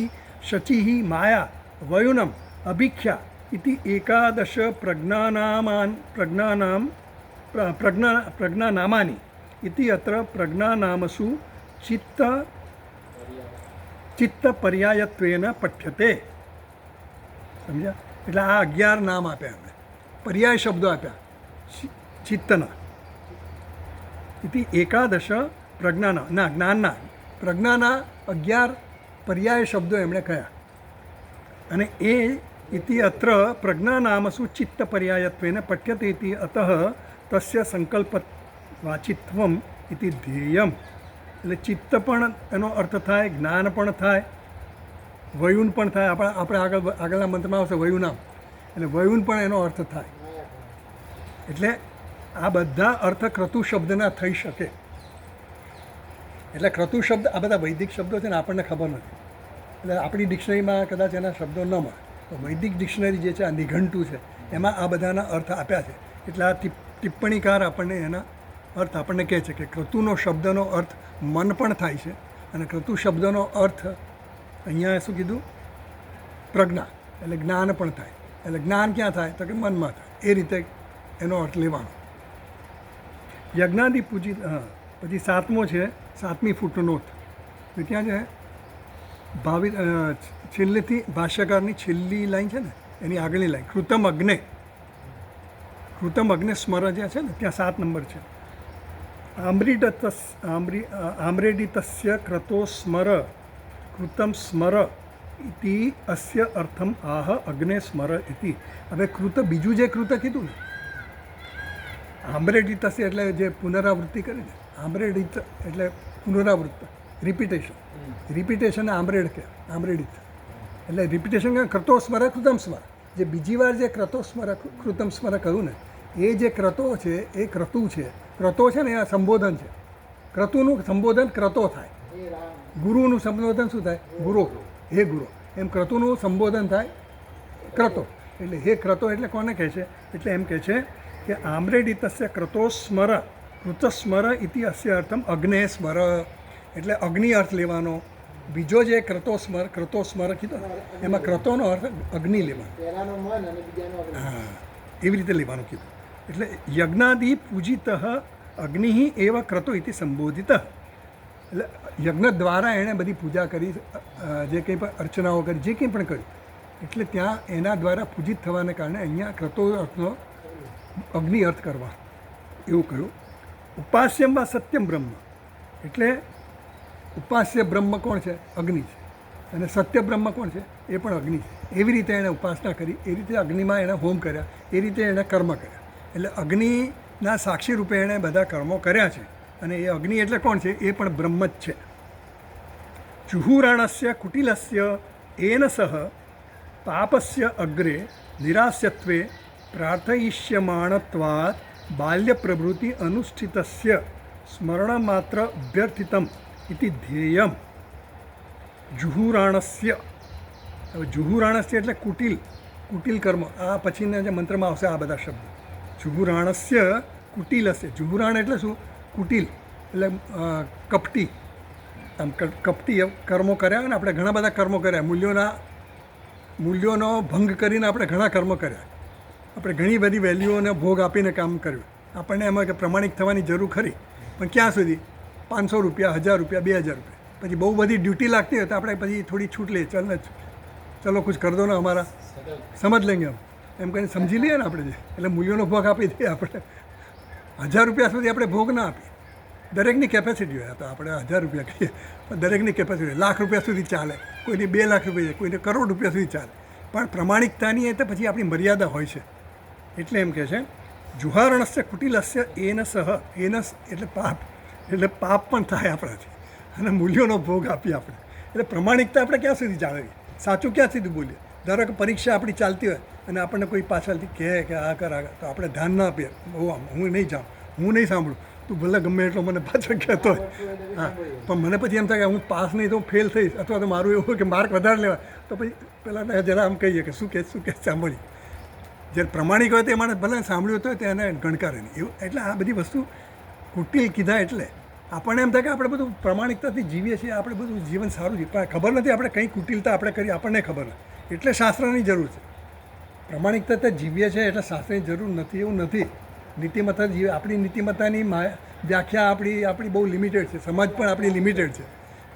શચિઃ માયા વયુનમ અભિખ્યા ઇતિ એકાદશ પ્રજ્ઞાનામાની ઇતિ અત્ર પ્રજ્ઞાનામસુ ચિત્તપર્યાયત્વેન પઠ્યતે. સમજ્યા? એટલે આ 11 નામ આપ્યા આપણે, પર્યાય શબ્દો આપ્યા ચિત્તના. ઇતિ એકાદશ પ્રજ્ઞાના જ્ઞાનના પ્રજ્ઞાના 11 પર્યાય શબ્દો એમણે કહ્યા. અને એ ઇતિ અત્ર પ્રજ્ઞાનામસુ ચિત્તપર્યાયત્વેન પઠ્યતે ઇતિ અતઃ તસ્ય સંકલ્પ વાચિત્વમ ઇતિ ધ્યેયમ. એટલે ચિત્ત પણ એનો અર્થ થાય, જ્ઞાન પણ થાય, વયુન પણ થાય. આપણે આગળના મંત્રમાં આવશે વયુનામ, એટલે વયુન પણ એનો અર્થ થાય. એટલે આ બધા અર્થ ક્રતુ શબ્દના થઈ શકે. એટલે ક્રતુ શબ્દ આ બધા વૈદિક શબ્દો છે ને, આપણને ખબર નથી. એટલે આપણી ડિક્શનરીમાં કદાચ એના શબ્દો ન મળે, તો વૈદિક ડિક્શનરી જે છે આ નિઘંટુ છે એમાં આ બધાના અર્થ આપ્યા છે. એટલે આ ટિપ્પણીકાર આપણને એના અર્થ આપણને કહે છે કે ક્રતુનો શબ્દનો અર્થ મન પણ થાય છે, અને ક્રતુ શબ્દનો અર્થ અહીંયા શું કીધું? પ્રજ્ઞા, એટલે જ્ઞાન પણ થાય. એટલે જ્ઞાન ક્યાં થાય? તો કે મનમાં થાય. એ રીતે એનો અર્થ લેવાનો. યજ્ઞાદિ પૂજિત. પછી 7મો છે, 7મી ફૂટનોટ. તો ત્યાં છે છેલ્લેથી ભાષ્યકારની છેલ્લી લાઈન છે ને, એની આગળની લાઈન કૃતમ અગ્ને સ્મર જે છે ને, ત્યાં 7 નંબર છે. આમ્રેડિતસ્ય ક્રતો સ્મર કૃતમ સ્મર ઇતિ અસ્ય અર્થમ આહ અગ્ને સ્મર ઇતિ. હવે કૃત, બીજું જે કૃત કીધું ને, આમ્રેડિતસ્ય એટલે જે પુનરાવૃત્તિ કરે ને, આમ્રેડિત એટલે પુનરાવૃત્ત, રિપીટેશન આમ્રેડ કે આમ્રેડિત એટલે રિપીટેશન કરતો સ્મર કૃતમ સ્મર. જે બીજી વાર જે ક્રતો સ્મર કૃતમ સ્મર કહ્યું ને, એ જે ક્રતો છે એ ક્રતુ છે. ક્રતો છે ને એ સંબોધન છે. ક્રતુનું સંબોધન ક્રતો થાય. ગુરુનું સંબોધન શું થાય? ગુરુ, હે ગુરુ. એમ ક્રતુનું સંબોધન થાય ક્રતો. એટલે હે ક્રતો એટલે કોને કહે છે? એટલે એમ કહે છે કે આમ્રેડિતસ્ય ક્રતો સ્મર કૃતસ્મર ઇતિ અસ્ય અર્થમ અગ્ને સ્મર. એટલે અગ્નિ અર્થ લેવાનો. બીજો જે ક્રતો સ્મર કીધો એમાં ક્રતોનો અર્થ અગ્નિ લેવાનો. હા, એવી રીતે લેવાનું કીધું. એટલે યજ્ઞાદિ પૂજિત અગ્નિ એવ ક્રતો ઇતિ સંબોધિત. એટલે યજ્ઞ દ્વારા એણે બધી પૂજા કરી, જે કંઈ પણ અર્ચનાઓ કરી, જે કંઈ પણ કર્યું, એટલે ત્યાં એના દ્વારા પૂજિત થવાને કારણે અહીંયા ક્રતો અર્થનો અગ્નિ અર્થ કરવા એવું કહ્યું. ઉપાસ્યમ વા સત્યમ બ્રહ્મ. એટલે ઉપાસ્ય બ્રહ્મ કોણ છે? અગ્નિ છે. અને સત્ય બ્રહ્મ કોણ છે? એ પણ અગ્નિ છે. એવી રીતે એણે ઉપાસના કરી, એ રીતે અગ્નિમાં એણે હોમ કર્યા, એ રીતે એણે કર્મ કર્યા. એટલે અગ્નિના સાક્ષી રૂપે એણે બધા કર્મો કર્યા છે. અને એ અગ્નિ એટલે કોણ છે? એ પણ બ્રહ્મ જ છે. જુહુરાણસ્ય કુટિલસ્ય એન સહ પાપસ્ય અગ્રે નિરાસ્યત્વે પ્રાર્થયિષ્યમાણત્વાत् બાલ્ય પ્રવૃત્તિ અનુષ્ઠિતસ્ય સ્મરણમાત્ર અભ્યર્થિતમ ઇતિ ધ્યેયમ. જુહુરાણસ્ય. હવે જુહુરાણસ્ય એટલે કુટિલ કર્મ. આ પછીના જે મંત્રમાં આવશે આ બધા શબ્દો. જુહુરાણસ્ય કુટિલસ્ય. જુહુરાણ એટલે શું? કુટિલ એટલે કપટી. આમ કપટી કર્મો કર્યા ને આપણે, ઘણા બધા કર્મો કર્યા. મૂલ્યોનો ભંગ કરીને આપણે ઘણા કર્મો કર્યા. આપણે ઘણી બધી વેલ્યુઓને ભોગ આપીને કામ કર્યું. આપણને એમાં કે પ્રમાણિક થવાની જરૂર ખરી, પણ ક્યાં સુધી? 500 રૂપિયા, 1000 રૂપિયા, 2000 રૂપિયા. પછી બહુ બધી ડ્યુટી લાગતી હોય તો આપણે પછી થોડી છૂટ લઈએ. ચલો કુછ કર દો ને હમારા, સમજ લેંગે એમ કહીને સમજી લઈએ ને આપણે. જે એટલે મૂલ્યોનો ભોગ આપી દઈએ. આપણે 1000 રૂપિયા સુધી આપણે ભોગ ના આપીએ. દરેકની કેપેસિટી હોય. તો આપણે 1000 રૂપિયા કહીએ, દરેકની કેપેસિટી હોય. 1,00,000 રૂપિયા સુધી ચાલે, કોઈની 2 લાખ રૂપિયા, કોઈને કરોડ રૂપિયા સુધી ચાલે. પણ પ્રમાણિકતાની એ તો પછી આપણી મર્યાદા હોય છે. એટલે એમ કહે છે જુહારણસ્ય કુટિલસ્ય એન સહ. એનસ એટલે પાપ, એટલે પાપ પણ થાય આપણાથી, અને મૂલ્યોનો ભોગ આપીએ આપણે. એટલે પ્રમાણિકતા આપણે ક્યાં સુધી જાળવીએ? સાચું ક્યાં સુધી બોલીએ? ધારો કે પરીક્ષા આપણી ચાલતી હોય અને આપણને કોઈ પાછળથી કહે કે આ કર, તો આપણે ધ્યાન ના આપીએ. હું નહીં જાઉં, હું નહીં સાંભળું, તું ભલે ગમે એટલો મને પાછળ કહેતો હોય. હા, પણ મને પછી એમ થાય કે હું પાસ નહીં તો ફેલ થઈશ, અથવા તો મારું એવું હોય કે માર્ક વધારે લેવા, તો પછી પહેલાં જરા આમ કહીએ કે શું કે સાંભળી. જ્યારે પ્રમાણિક હોય તે માણસ ભલે સાંભળ્યું તો તેને ગણકારે નહીં એવું. એટલે આ બધી વસ્તુ કુટિલ કીધા એટલે આપણને એમ થાય કે આપણે બધું પ્રમાણિકતાથી જીવીએ છીએ, આપણે બધું જીવન સારું છે, પણ ખબર નથી આપણે કઈ કુટિલતા આપણે કરી, આપણને ખબર નથી. એટલે શાસ્ત્રની જરૂર છે. પ્રમાણિકતા જીવીએ છીએ એટલે શાસ્ત્રની જરૂર નથી એવું નથી. નીતિમત્તા જીવે, આપણી નીતિમત્તાની વ્યાખ્યા આપણી બહુ લિમિટેડ છે, સમાજ પણ આપણી લિમિટેડ છે.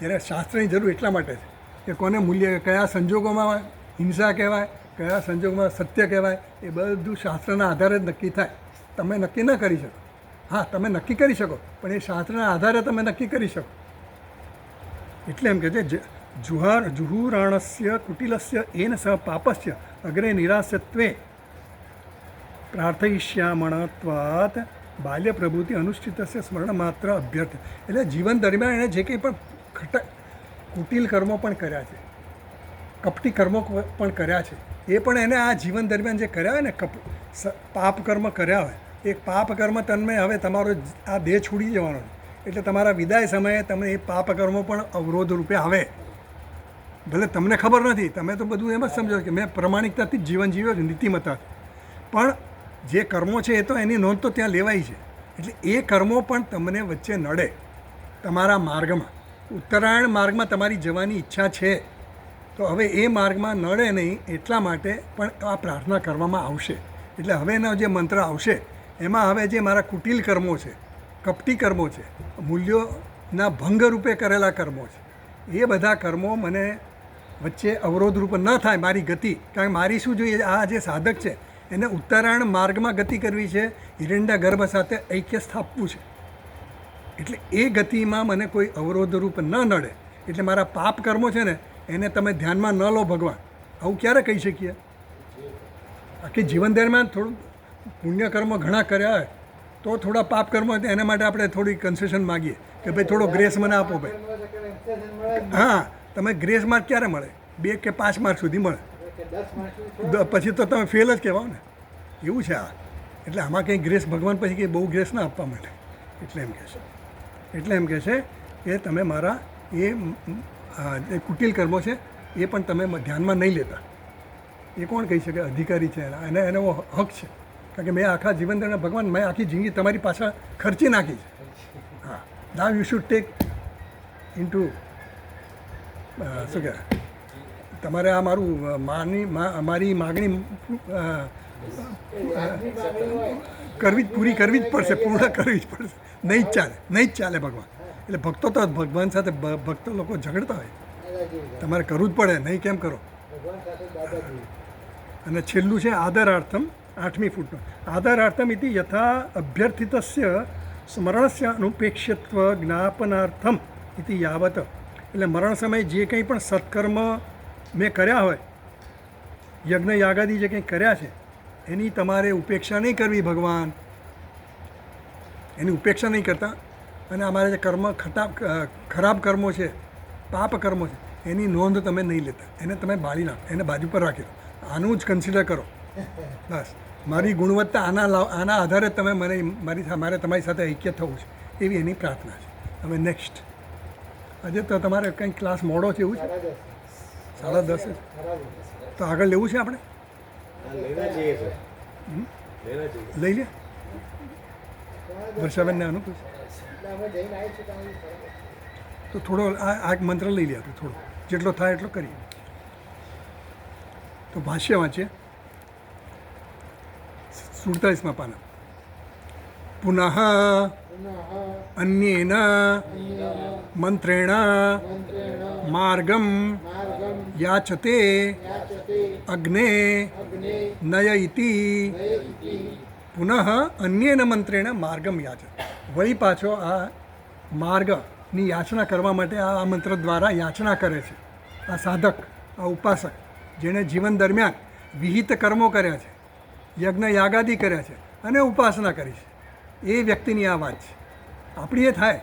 જ્યારે શાસ્ત્રની જરૂર એટલા માટે છે કે કોને મૂલ્ય, કયા સંજોગોમાં હિંસા કહેવાય, કયા સંજોગોમાં સત્ય કહેવાય, એ બધું શાસ્ત્રના આધારે જ નક્કી થાય. તમે નક્કી ન કરી શકો. હા, તમે નક્કી કરી શકો, પણ એ શાસ્ત્રના આધારે તમે નક્કી કરી શકો. એટલે એમ કે છે જુહુરાણસ્ય કુટિલસ્ય એન સહ પાપસ્ય અગ્રે નિરાશત્વે પ્રાર્થયિષ્યામણત્વાત બાલ્ય પ્રભુતિ અનુષ્ઠિતસ્ય સ્મરણ માત્ર અભ્યર્થ. એટલે જીવન દરમિયાન એણે જે કંઈ પણ કુટિલ કર્મો પણ કર્યા છે, કપટી કર્મો પણ કર્યા છે, એ પણ એને આ જીવન દરમિયાન જે કર્યા હોય ને પાપ કર્મ કર્યા હોય, એ પાપ કર્મ તમને હવે તમારો આ દેહ છોડી જવાનો છે. એટલે તમારા વિદાય સમયે તમને એ પાપ કર્મો પણ અવરોધ રૂપે આવે. ભલે તમને ખબર નથી, તમે તો બધું એમ જ સમજો કે મેં પ્રમાણિકતાથી જ જીવન જીવ્યો છું, નીતિમત્તાથી, પણ જે કર્મો છે એ તો એની નોંધ તો ત્યાં લેવાય છે. એટલે એ કર્મો પણ તમને વચ્ચે નડે તમારા માર્ગમાં. ઉત્તરાયણ માર્ગમાં તમારી જવાની ઈચ્છા છે, તો હવે એ માર્ગમાં નડે નહીં એટલા માટે પણ આ પ્રાર્થના કરવામાં આવશે. એટલે હવેનો જે મંત્ર આવશે એમાં હવે જે મારા કુટિલ કર્મો છે, કપટી કર્મો છે, મૂલ્યોના ભંગ રૂપે કરેલા કર્મો છે, એ બધા કર્મો મને વચ્ચે અવરોધરૂપ ન થાય મારી ગતિ. કારણ કે મારી શું જોઈએ, આ જે સાધક છે એને ઉત્તરાયણ માર્ગમાં ગતિ કરવી છે, હિરણ્ય ગર્ભ સાથે ઐક્ય સ્થાપવું છે. એટલે એ ગતિમાં મને કોઈ અવરોધરૂપ ન નડે. એટલે મારા પાપ કર્મો છે ને એને તમે ધ્યાનમાં ન લો ભગવાન, આવું ક્યારે કહી શકીએ? આખી જીવન દરમિયાન થોડું પુણ્યકર્મ ઘણા કર્યા હોય તો થોડા પાપ કર્મ હોય એના માટે આપણે થોડી કન્સેશન માગીએ કે ભાઈ થોડો ગ્રેસ મને આપો ભાઈ. હા, તમે ગ્રેસ માર્ક ક્યારે મળે? 2 કે 5 માર્ક સુધી મળે, પછી તો તમે ફેલ જ કહેવાઓ ને. એવું છે આ. એટલે આમાં કંઈ ગ્રેસ ભગવાન પછી કંઈ બહુ ગ્રેસ ના આપવા માટે. એટલે એમ કહે છે કે તમે મારા એ કુટિલ કર્મો છે એ પણ તમે ધ્યાનમાં નહીં લેતા. એ કોણ કહી શકે? અધિકારી છે એના એનો હક છે. કારણ કે મેં આખા જીવન દરમિયાન ભગવાન મેં આખી જિંદગી તમારી પાછળ ખર્ચી નાખી છે. હા, now you should take into શું કહેવાય, તમારે આ મારી માગણી પૂરી કરવી જ પડશે, પૂર્ણ કરવી જ પડશે. નહીં જ ચાલે ભગવાન. એટલે ભક્તો તો ભગવાન સાથે ભક્તો લોકો ઝઘડતા હોય, તમારે કરવું જ પડે, નહીં કેમ કરો. અને છેલ્લું છે આદરાર્થમ, 8મી ફૂટનો. આદરાર્થમ ઇતિ યથા અભ્યર્થિતસ્ય સ્મરણસ્ય અનુપેક્ષ્યત્વ જ્ઞાપનાર્થમ ઇતિ યાવત. એટલે મરણ સમયે જે કંઈ પણ સત્કર્મ મેં કર્યા હોય, યજ્ઞ યાગાદી જે કંઈ કર્યા છે એની તમારે ઉપેક્ષા નહીં કરવી ભગવાન, એની ઉપેક્ષા નહીં કરતા. અને અમારા જે ખરાબ કર્મો છે, પાપ કર્મો છે, એની નોંધ તમે નહીં લેતા, એને તમે બાળી નાખો, એને બાજુ પર રાખી દો. આનું જ કન્સિડર કરો બસ. મારી ગુણવત્તા આના આધારે તમે મારે તમારી સાથે ઐક્ય થવું છે, એવી એની પ્રાર્થના છે. હવે નેક્સ્ટ. આજે તો તમારે કંઈક ક્લાસ મોડો છે એવું છે? 10:30. તો આગળ લેવું છે આપણે? લઈ લે વર્ષાબેનને અનુકૂળ તો થોડો આ મંત્ર લઈ લે આપણે, થોડો જેટલો થાય એટલો કરીએ. તો ભાષ્ય વાંચીએ 47મા પાના. પુનઃ અન્યેન મંત્રેણ માર્ગમ યાચતે અગ્ને નય ઇતિ. પુનઃ અન્યેન મંત્રેણ માર્ગમ યાચતે. વળી પાછો આ માર્ગની યાચના કરવા માટે આ મંત્ર દ્વારા યાચના કરે છે આ સાધક, આ ઉપાસક, જેણે જીવન દરમિયાન વિહિત કર્મો કર્યા છે, યજ્ઞ યાગાદી કર્યા છે અને ઉપાસના કરી છે. એ વ્યક્તિની આ વાત છે. આપણી એ થાય,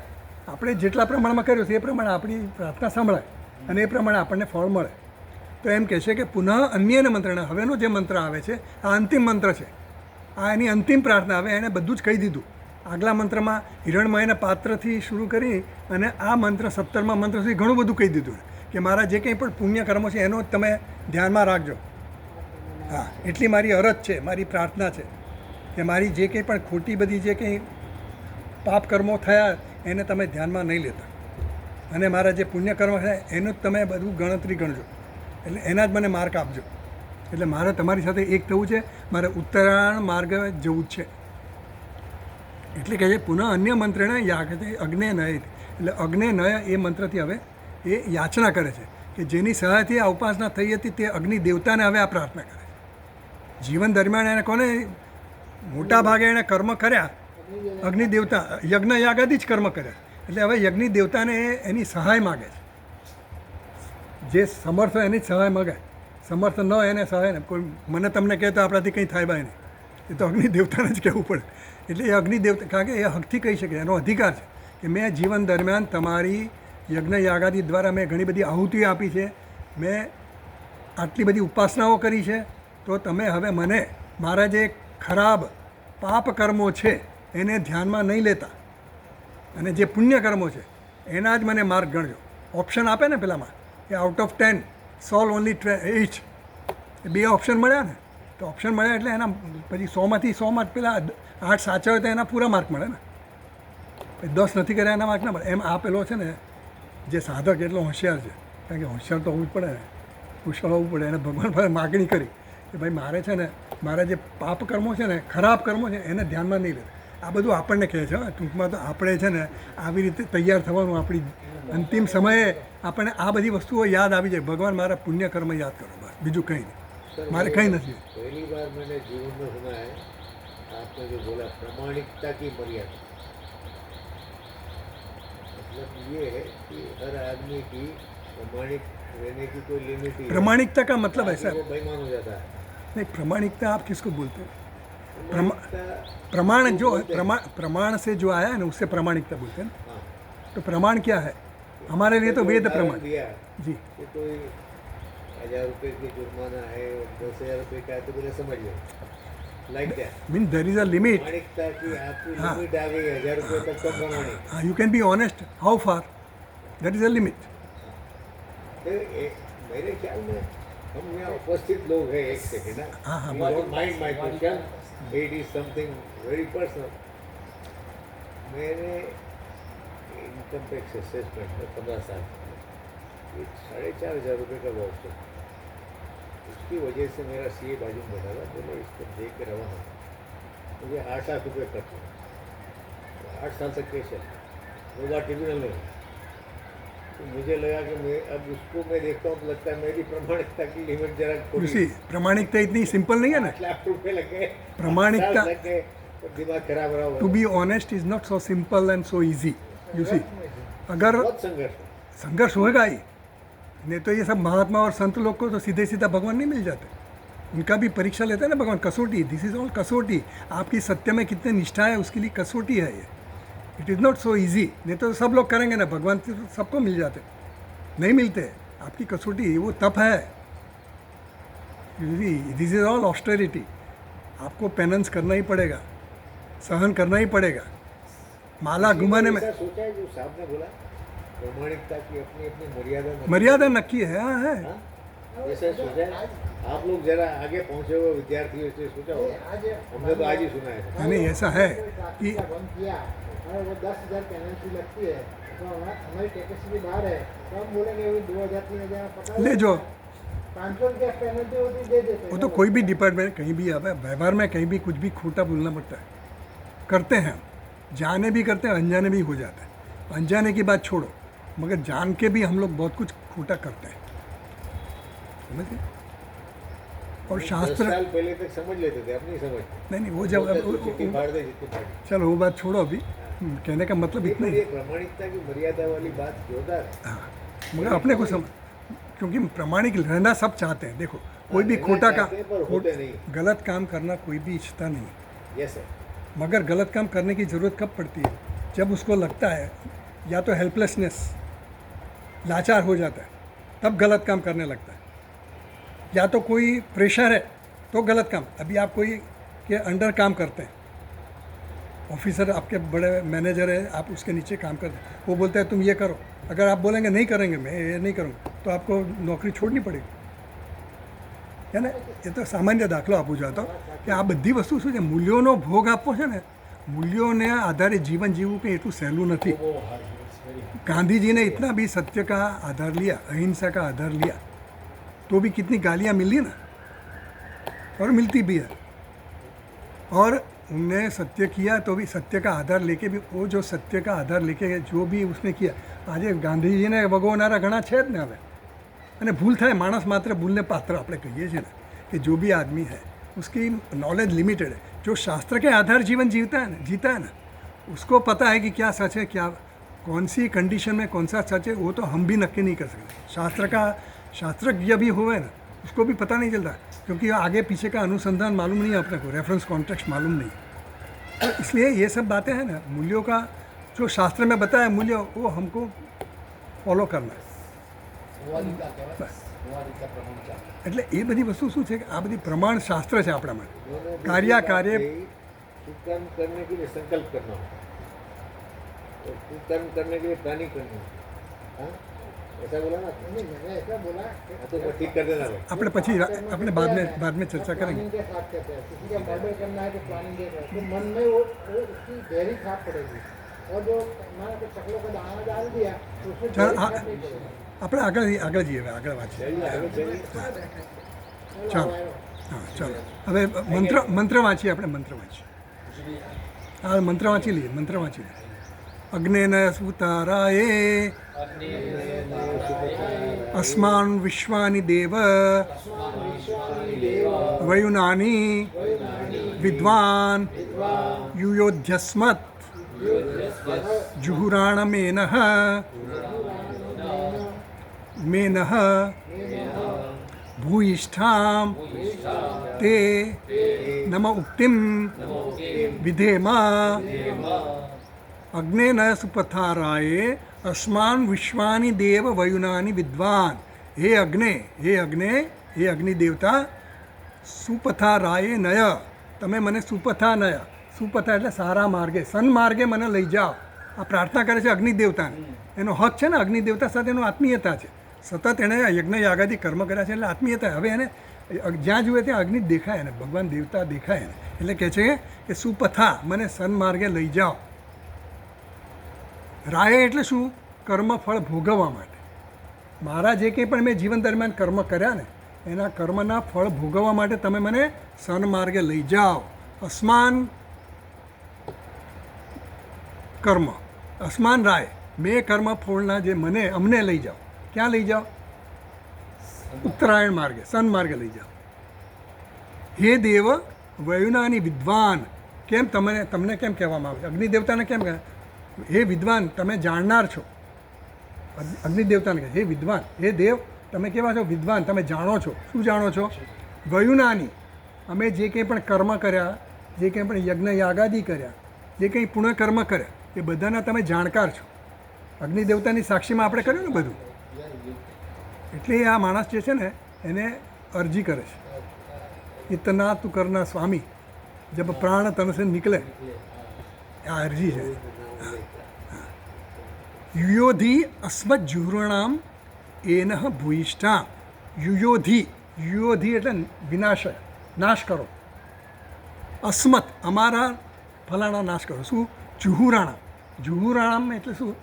આપણે જેટલા પ્રમાણમાં કર્યું છે એ પ્રમાણે આપણી પ્રાર્થના સાંભળાય અને એ પ્રમાણે આપણને ફળ મળે. તો એમ કહે છે કે પુનઃ અન્યને મંત્રને, હવેનો જે મંત્ર આવે છે આ અંતિમ મંત્ર છે, આ એની અંતિમ પ્રાર્થના. હવે એણે બધું જ કહી દીધું આગલા મંત્રમાં હિરણમયના પાત્રથી શરૂ કરી અને આ મંત્ર 17મા મંત્ર સુધી ઘણું બધું કહી દીધું કે મારા જે કંઈ પણ પુણ્ય કર્મો છે એનો તમે ધ્યાનમાં રાખજો. હા, એટલી મારી અરજ છે, મારી પ્રાર્થના છે કે મારી જે કંઈ પણ ખોટી બધી જે કંઈ પાપ કર્મો થયા એને તમે ધ્યાનમાં નહીં લેતા અને મારા જે પુણ્ય કર્મ છે એનું જ તમે બધું ગણતરી ગણજો, એટલે એના જ મને માર્ક આપજો. એટલે મારે તમારી સાથે એક થવું છે, મારે ઉત્તરાયણ માર્ગે જવું જ છે. એટલે કહે છે પુનઃ અન્ય મંત્રને યાગતે અગ્ને નય, એટલે અગ્ને નય એ મંત્રથી હવે એ યાચના કરે છે કે જેની સહાયથી આ ઉપાસના થઈ હતી તે અગ્નિ દેવતાને હવે આ પ્રાર્થના કરે છે. જીવન દરમિયાન એને કોને મોટા ભાગે એણે કર્મ કર્યા, અગ્નિ દેવતા યજ્ઞ યાગાદી જ કર્મ કર્યા, એટલે હવે યજ્ઞ દેવતાને એની સહાય માગે છે. જે સમર્થ હોય એની જ સહાય માગે, સમર્થ ન હોય એને સહાય ને કોઈ મને તમને કહે તો આપણાથી કંઈ થાય બાય નહીં, એ તો અગ્નિ દેવતાને જ કહેવું પડે. એટલે એ અગ્નિ દેવતા કારણ કે એ હકથી કહી શકે, એનો અધિકાર છે કે મેં જીવન દરમિયાન તમારી યજ્ઞ યાગાદી દ્વારા મેં ઘણી બધી આહુતિઓ આપી છે, મેં આટલી બધી ઉપાસનાઓ કરી છે, તો તમે હવે મને મારા જે ખરાબ પાપ કર્મો છે એને ધ્યાનમાં નહીં લેતા અને જે પુણ્ય કર્મો છે એના જ મને માર્ક ગણજો. ઓપ્શન આપે ને પેલામાં કે out of 10 solve only 8, A 2 option મળ્યા ને, તો ઓપ્શન મળ્યા એટલે એના પછી 100માંથી 100 પેલા 8 સાચા હોય તો એના પૂરા માર્ક મળે ને, પછી 10 નથી કર્યા એના માર્ક ના મળે. એમ આ પેલો છે ને જે સાધક એટલો હોશિયાર છે, કારણ કે હોશિયાર તો હોવું જ પડે ને, કુશળ હોવું પડે. એને ભગવાન પાસે માગણી કરી કે ભાઈ મારે છે ને મારા જે પાપ કર્મો છે ને ખરાબ કર્મો છે એને ધ્યાનમાં નહીં લે. આ બધું આપણને કહે છે ટૂંકમાં તો આપણે છે ને આવી રીતે તૈયાર થવાનું, આપણી અંતિમ સમયે આપણને આ બધી વસ્તુઓ યાદ આવી જાય, ભગવાન મારા પુણ્ય કર્મ યાદ કરો, બસ બીજું કંઈ નહીં, મારે કંઈ નથી. पहली बार मैंने जीवन में सुना है आपने जो बोला प्रामाणिकता की मर्यादा, मतलब ये है कि हर आदमी की प्रामाणिक रहने की कोई लिमिट ही प्रमाणिकता का मतलब ऐसा है, वो बेईमान हो जाता है. नहीं प्रमाणिकता आप किसको बोलते हैं? प्रामाणिकता प्रमाण जो प्रमाण से जो आया है ना उससे प्रामाणिकता बोलते हैं ना. हाँ, तो प्रमाण क्या है हमारे लिए? तो वेद प्रमाण दिया जी. कि कोई 1000 रुपये की जुर्माना है, 10,000 रुपये का है, तो बोले समझ लो like that. Mean there is a limit. प्रामाणिकता की आपकी हाँ. लिमिट आ गई 1000 रुपये तक तो प्रामाणिक. You can be honest, how far, that is a limit. तो मेरे ख्याल में हम यहाँ उपस्थित लोग हैं, एक सेकेंड हाँ, हाँ, ना, mind my question, it is something very personal. मैंने इनकम टैक्स असेसमेंट में 15 साल एक 4,500 रुपये का लॉस था. उसकी वजह से मेरा सीए बाजू में बैठा था, बोले इसको देख के रवाना, मुझे 8 लाख रुपये खर्च हुआ. 8 साल तक केस चला, 2 बार ट्रिब्यूनल में. तो मुझे लगा कि मैं अब उसको मैं देखता हूँ तो लगता है मेरी प्रामाणिकता की लिमिट जरा यू सी प्रामाणिकता इतनी सिंपल नहीं है ना. 8 लाख रुपये लग गए, प्रामाणिकता- 8 साल लग गए, तो दिमाग खराब रहा टू हुआ. Be honest is not so simple and so easy. You see अगर बहुत संघर्ष है. संघर्ष होगा ही, नहीं तो ये सब महात्मा और संत लोग को तो सीधे सीधा भगवान नहीं मिल जाते. उनका भी परीक्षा लेते हैं ना भगवान, कसौटी. दिस इज ऑल कसौटी. आपकी सत्य में कितने निष्ठा है उसके लिए कसौटी है ये. It is not so easy. नहीं तो सब लोग करेंगे ना, भगवान तो सबको मिल जाते, नहीं मिलते. आपकी कसौटी वो तप है. This is all austerity. आपको पेनेंस करना ही पड़ेगा, सहन करना ही पड़ेगा. माला घुमाने में ऐसा सोचा है जो साहब ने बोला प्रामाणिकता की अपनी अपनी मर्यादा नक्की- मर्यादा नक्की है. हाँ है. हाँ? ऐसा सोचा है? आप लोग जरा आगे पहुंचे हुए विद्यार्थियों से सोचा होगा. आज हमने तो आज ही सुना है. नहीं ऐसा है कि बंद किया और वो 10,000 पेनल्टी लगती है, तो हमारी कैपेसिटी बाहर है, तो हम बोलेंगे वो 2,000 3,000 पकड़ ले जो 500 की पेनल्टी होती दे देते हैं. वो तो कोई भी डिपार्टमेंट कहीं भी अब व्यवहार में कहीं भी कुछ भी खोटा बोलना पड़ता है. करते हैं हम, जाने भी करते हैं, अनजाने भी हो जाता है. अनजाने की बात छोड़ो, मगर जान के भी हम लोग बहुत कुछ खोटा करते हैं, समझ गए? और 10 शास्त्र साल पहले तक समझ लेते थे, अब नहीं समझते. नहीं वो जब जितनी फाड़ दे जितनी फाड़ दे. चलो वो बात छोड़ो अभी. कहने का मतलब इतना ही ये है. प्रामाणिकता की मर्यादा वाली बात जोरदार है. हाँ, मगर अपने को समझ, क्योंकि प्रामाणिक रहना सब चाहते हैं. देखो कोई भी खोटा काम, चाहते हैं, पर होते नहीं. गलत काम करना कोई भी इच्छता नहीं. Yes sir. मगर गलत काम करने की ज़रूरत कब पड़ती है? जब उसको लगता है या तो हेल्पलेसनेस, लाचार हो जाता है, तब गलत काम करने लगता है. या तो कोई प्रेशर है तो गलत काम. अभी आप कोई के अंडर काम करते हैं, ऑफिसर आपके बड़े मैनेजर है, आप उसके नीचे काम करते हैं, वो बोलता है तुम ये करो, अगर आप बोलेंगे नहीं करेंगे, मैं ये नहीं करूँगा, तो आपको नौकरी छोड़नी पड़ेगी. છે ને એ તો સામાન્ય દાખલો આપું છું. તો કે આ બધી વસ્તુ શું છે, મૂલ્યોનો ભોગ આપવો છે ને, मूल्यों आधारित जीवन जीवવું કંઈ એટલું સહેલું નથી. गांधी जी ने इतना भी सत्य का आधार लिया, अहिंसा का आधार लिया, तो भी कितनी गालियाँ मिली ना, और मिलती भी है. और उनने सत्य किया तो भी सत्य का आधार लेके भी, वो जो सत्य का आधार लेके जो भी उसने किया, આજે ગાંધીજીને વગોવનારા ઘણા છે જ ને હવે. અને ભૂલ થાય, માણસ માત્ર ભૂલને પાત્ર આપણે કહીએ છીએ ને, कि जो भी आदमी है उसकी नॉलेज लिमिटेड है. जो शास्त्र के आधार जीवन जीता है ना, उसको पता है कि क्या सच है, क्या कौन सी कंडीशन में कौन सा सच है, वो तो हम भी नक्की नहीं कर सकते. शास्त्रज्ञ भी हुए ना, उसको भी पता नहीं चलता, क्योंकि आगे पीछे का अनुसंधान मालूम नहीं है अपने को, रेफरेंस कॉन्टेक्स्ट मालूम नहीं. तो इसलिए ये सब बातें हैं ना, मूल्यों का जो शास्त्र में बताया मूल्य, वो हमको फॉलो करना है. એટલે એ બધી વસ્તુ શું છે કે આ બધી પ્રમાણ શાસ્ત્ર છે આપણા માટે. કાર્ય कुकर्म करने के लिए संकल्प करना होता है, और कुकर्म करने के लिए प्लानिंग करनी होती है. हाँ? ऐसा बोला ना? नहीं, मैंने ऐसा बोला कि तो वो ठीक कर देना भाई. આપણે પછી આપણે बाद में चर्चा करेंगे. प्लानिंग के साथ कहते हैं, किसी का मर्डर करना है तो प्लानिंग के साथ, तो मन में वो उसकी गहरी छाप पड़ेगी. और जो मैंने को चकलों का दाना डाल दिया तो उसमें चल, गहरी हाँ. छाप नहीं पड़ेगी. આપણે આગળ જઈએ, હવે આગળ વાંચીએ. चलिए आगे चलिए. ચાલો, હા ચાલો. હવે મંત્ર વાંચીએ આપણે. મંત્ર વાંચીએ. હા, મંત્ર વાંચી લઈએ. મંત્ર વાંચી લઈએ. અગ્નેન સુતારાએ અસ્માન વિશ્વાનિ દેવ વયુનાની વિદ્વાન યુયોધ્યસ્મત જુહુરાણમેનઃ મેનઃ ભૂયિષ્ઠામ તે નમ ઉક્તિમ વિધેમા અગ્નેન સુપથારાએ અસ્માન વિશ્વાની દેવ વયુનાની વિદ્વાન. હે અગ્નિ દેવતા, સુપથારાએ નય, તમે મને સુપથા નય, સુપથા એટલે સારા માર્ગે, સન્માર્ગે મને લઈ જાઓ. આ પ્રાર્થના કરે છે અગ્નિ દેવતાને. એનો હક છે ને, અગ્નિ દેવતા સાથે એનો આત્મીયતા છે. સતત એણે યજ્ઞ યાગાદી કર્મ કર્યા છે એટલે આત્મીયતા. હવે એને જ્યાં જુએ ત્યાં અગ્નિ દેખાય એને, ભગવાન દેવતા દેખાય એને. એટલે કહે છે કે સુપથા, મને સન્માર્ગે લઈ જાઓ. રાય એટલે શું? કર્મફળ ભોગવવા માટે. મારા જે કંઈ પણ મેં જીવન દરમિયાન કર્મ કર્યા ને, એના કર્મના ફળ ભોગવવા માટે તમે મને સન્માર્ગે લઈ જાઓ. અસ્માન કર્મ, અસ્માન રાય, મેં કર્મ ફળના જે અમને લઈ જાઓ. ક્યાં લઈ જાઓ? ઉત્તરાયણ માર્ગે, સન્માર્ગે લઈ જાઓ. હે દેવ વયુનાની વિદ્વાન, કેમ તમને કેમ કહેવામાં આવે છે? અગ્નિ દેવતાને કેમ કહે? હે વિદ્વાન, તમે જાણનાર છો. અગ્નિ દેવતાને કહે હે વિદ્વાન, હે દેવ તમે કેવા છો? વિદ્વાન, તમે જાણો છો. શું જાણો છો? વયુનાની, અમે જે કંઈ પણ કર્મ કર્યા, જે કંઈ પણ યજ્ઞ યાગાદી કર્યા, જે કંઈ પુણ્ય કર્મ કર્યા, એ બધાના તમે જાણકાર છો. અગ્નિ દેવતાની સાક્ષીમાં આપણે કર્યું ને બધું. એટલે આ માણસ જે છે ને એને અરજી કરે છે, ઇતના તું કરના સ્વામી, જબ પ્રાણ તન સે નિકલે. આ અરજી છે. યુયોધી અસ્મત જુહૃણામ એનઃ ભૂયિષ્ઠા. યુયોધી એટલે વિનાશ, નાશ કરો. અસ્મત, અમારા ફલાણા નાશ કરો. શું? જુહુરાણામ એટલે શું?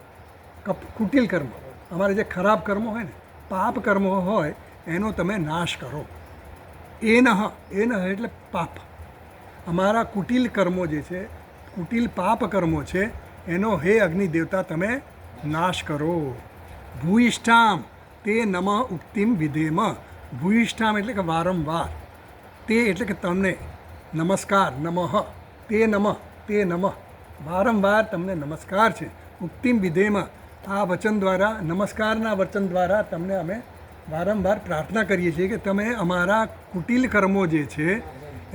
કુટિલ કર્મ, અમારે જે ખરાબ કર્મો હોય ને, પાપ કર્મો હોય, એનો તમે નાશ કરો. એનઃ એટલે પાપ. અમારા કુટિલ કર્મો જે છે, કુટિલ પાપ કર્મો છે, એનો હે અગ્નિ દેવતા તમે નાશ કરો. ભૂયિષ્ઠામ તે નમ ઉક્તિમ વિધેમ. ભૂયિષ્ઠામ એટલે કે વારંવાર. તે એટલે કે તમને નમસ્કાર, નમઃ, તે નમઃ, વારંવાર તમને નમસ્કાર છે. ઉક્તિમ વિધેમ, આ વચન દ્વારા, નમસ્કારના વચન દ્વારા તમને અમે વારંવાર પ્રાર્થના કરીએ છીએ કે તમે અમારા કુટિલ કર્મો જે છે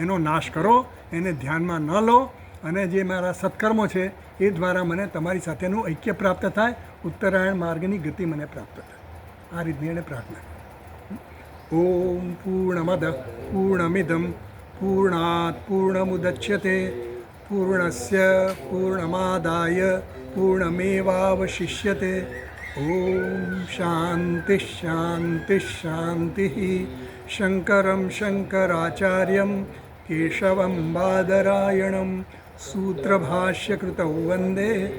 એનો નાશ કરો, એને ધ્યાનમાં ન લો, અને જે મારા સત્કર્મો છે એ દ્વારા મને તમારી સાથેનું ઐક્ય પ્રાપ્ત થાય, ઉત્તરાયણ માર્ગની ગતિ મને પ્રાપ્ત થાય. આ રીતની એને પ્રાર્થના. ઓમ પૂર્ણમદ પૂર્ણમિદમ પૂર્ણાત પૂર્ણમુદચ્યતે પૂર્ણસ્ય પૂર્ણમાદાય પૂર્ણમેવાવશિષ્યતે. ઓમ શાંતિ શાંતિ શાંતિ. શંકરમ શંકરાચાર્યમ કેશવમ બાદરાયણમ સૂત્રભાષ્યકૃતૌ વંદે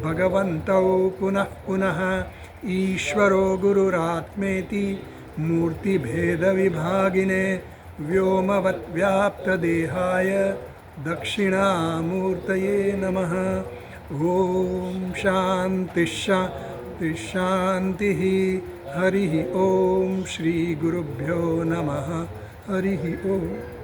ભગવन्तौ પુનઃ પુનઃ. ઈશ્વરો ગુરુરાત્મેતિ મૂર્તિભેદવિભાગિને વ્યોમવદ્વ્યાપ્તદેહાય દક્ષિણામૂર્તયે નમઃ. ઓમ શાંતિ શાંતિ શાંતિ. હરિ ઓમ શ્રી ગુરુભ્યો નમઃ. હરિ ઓમ.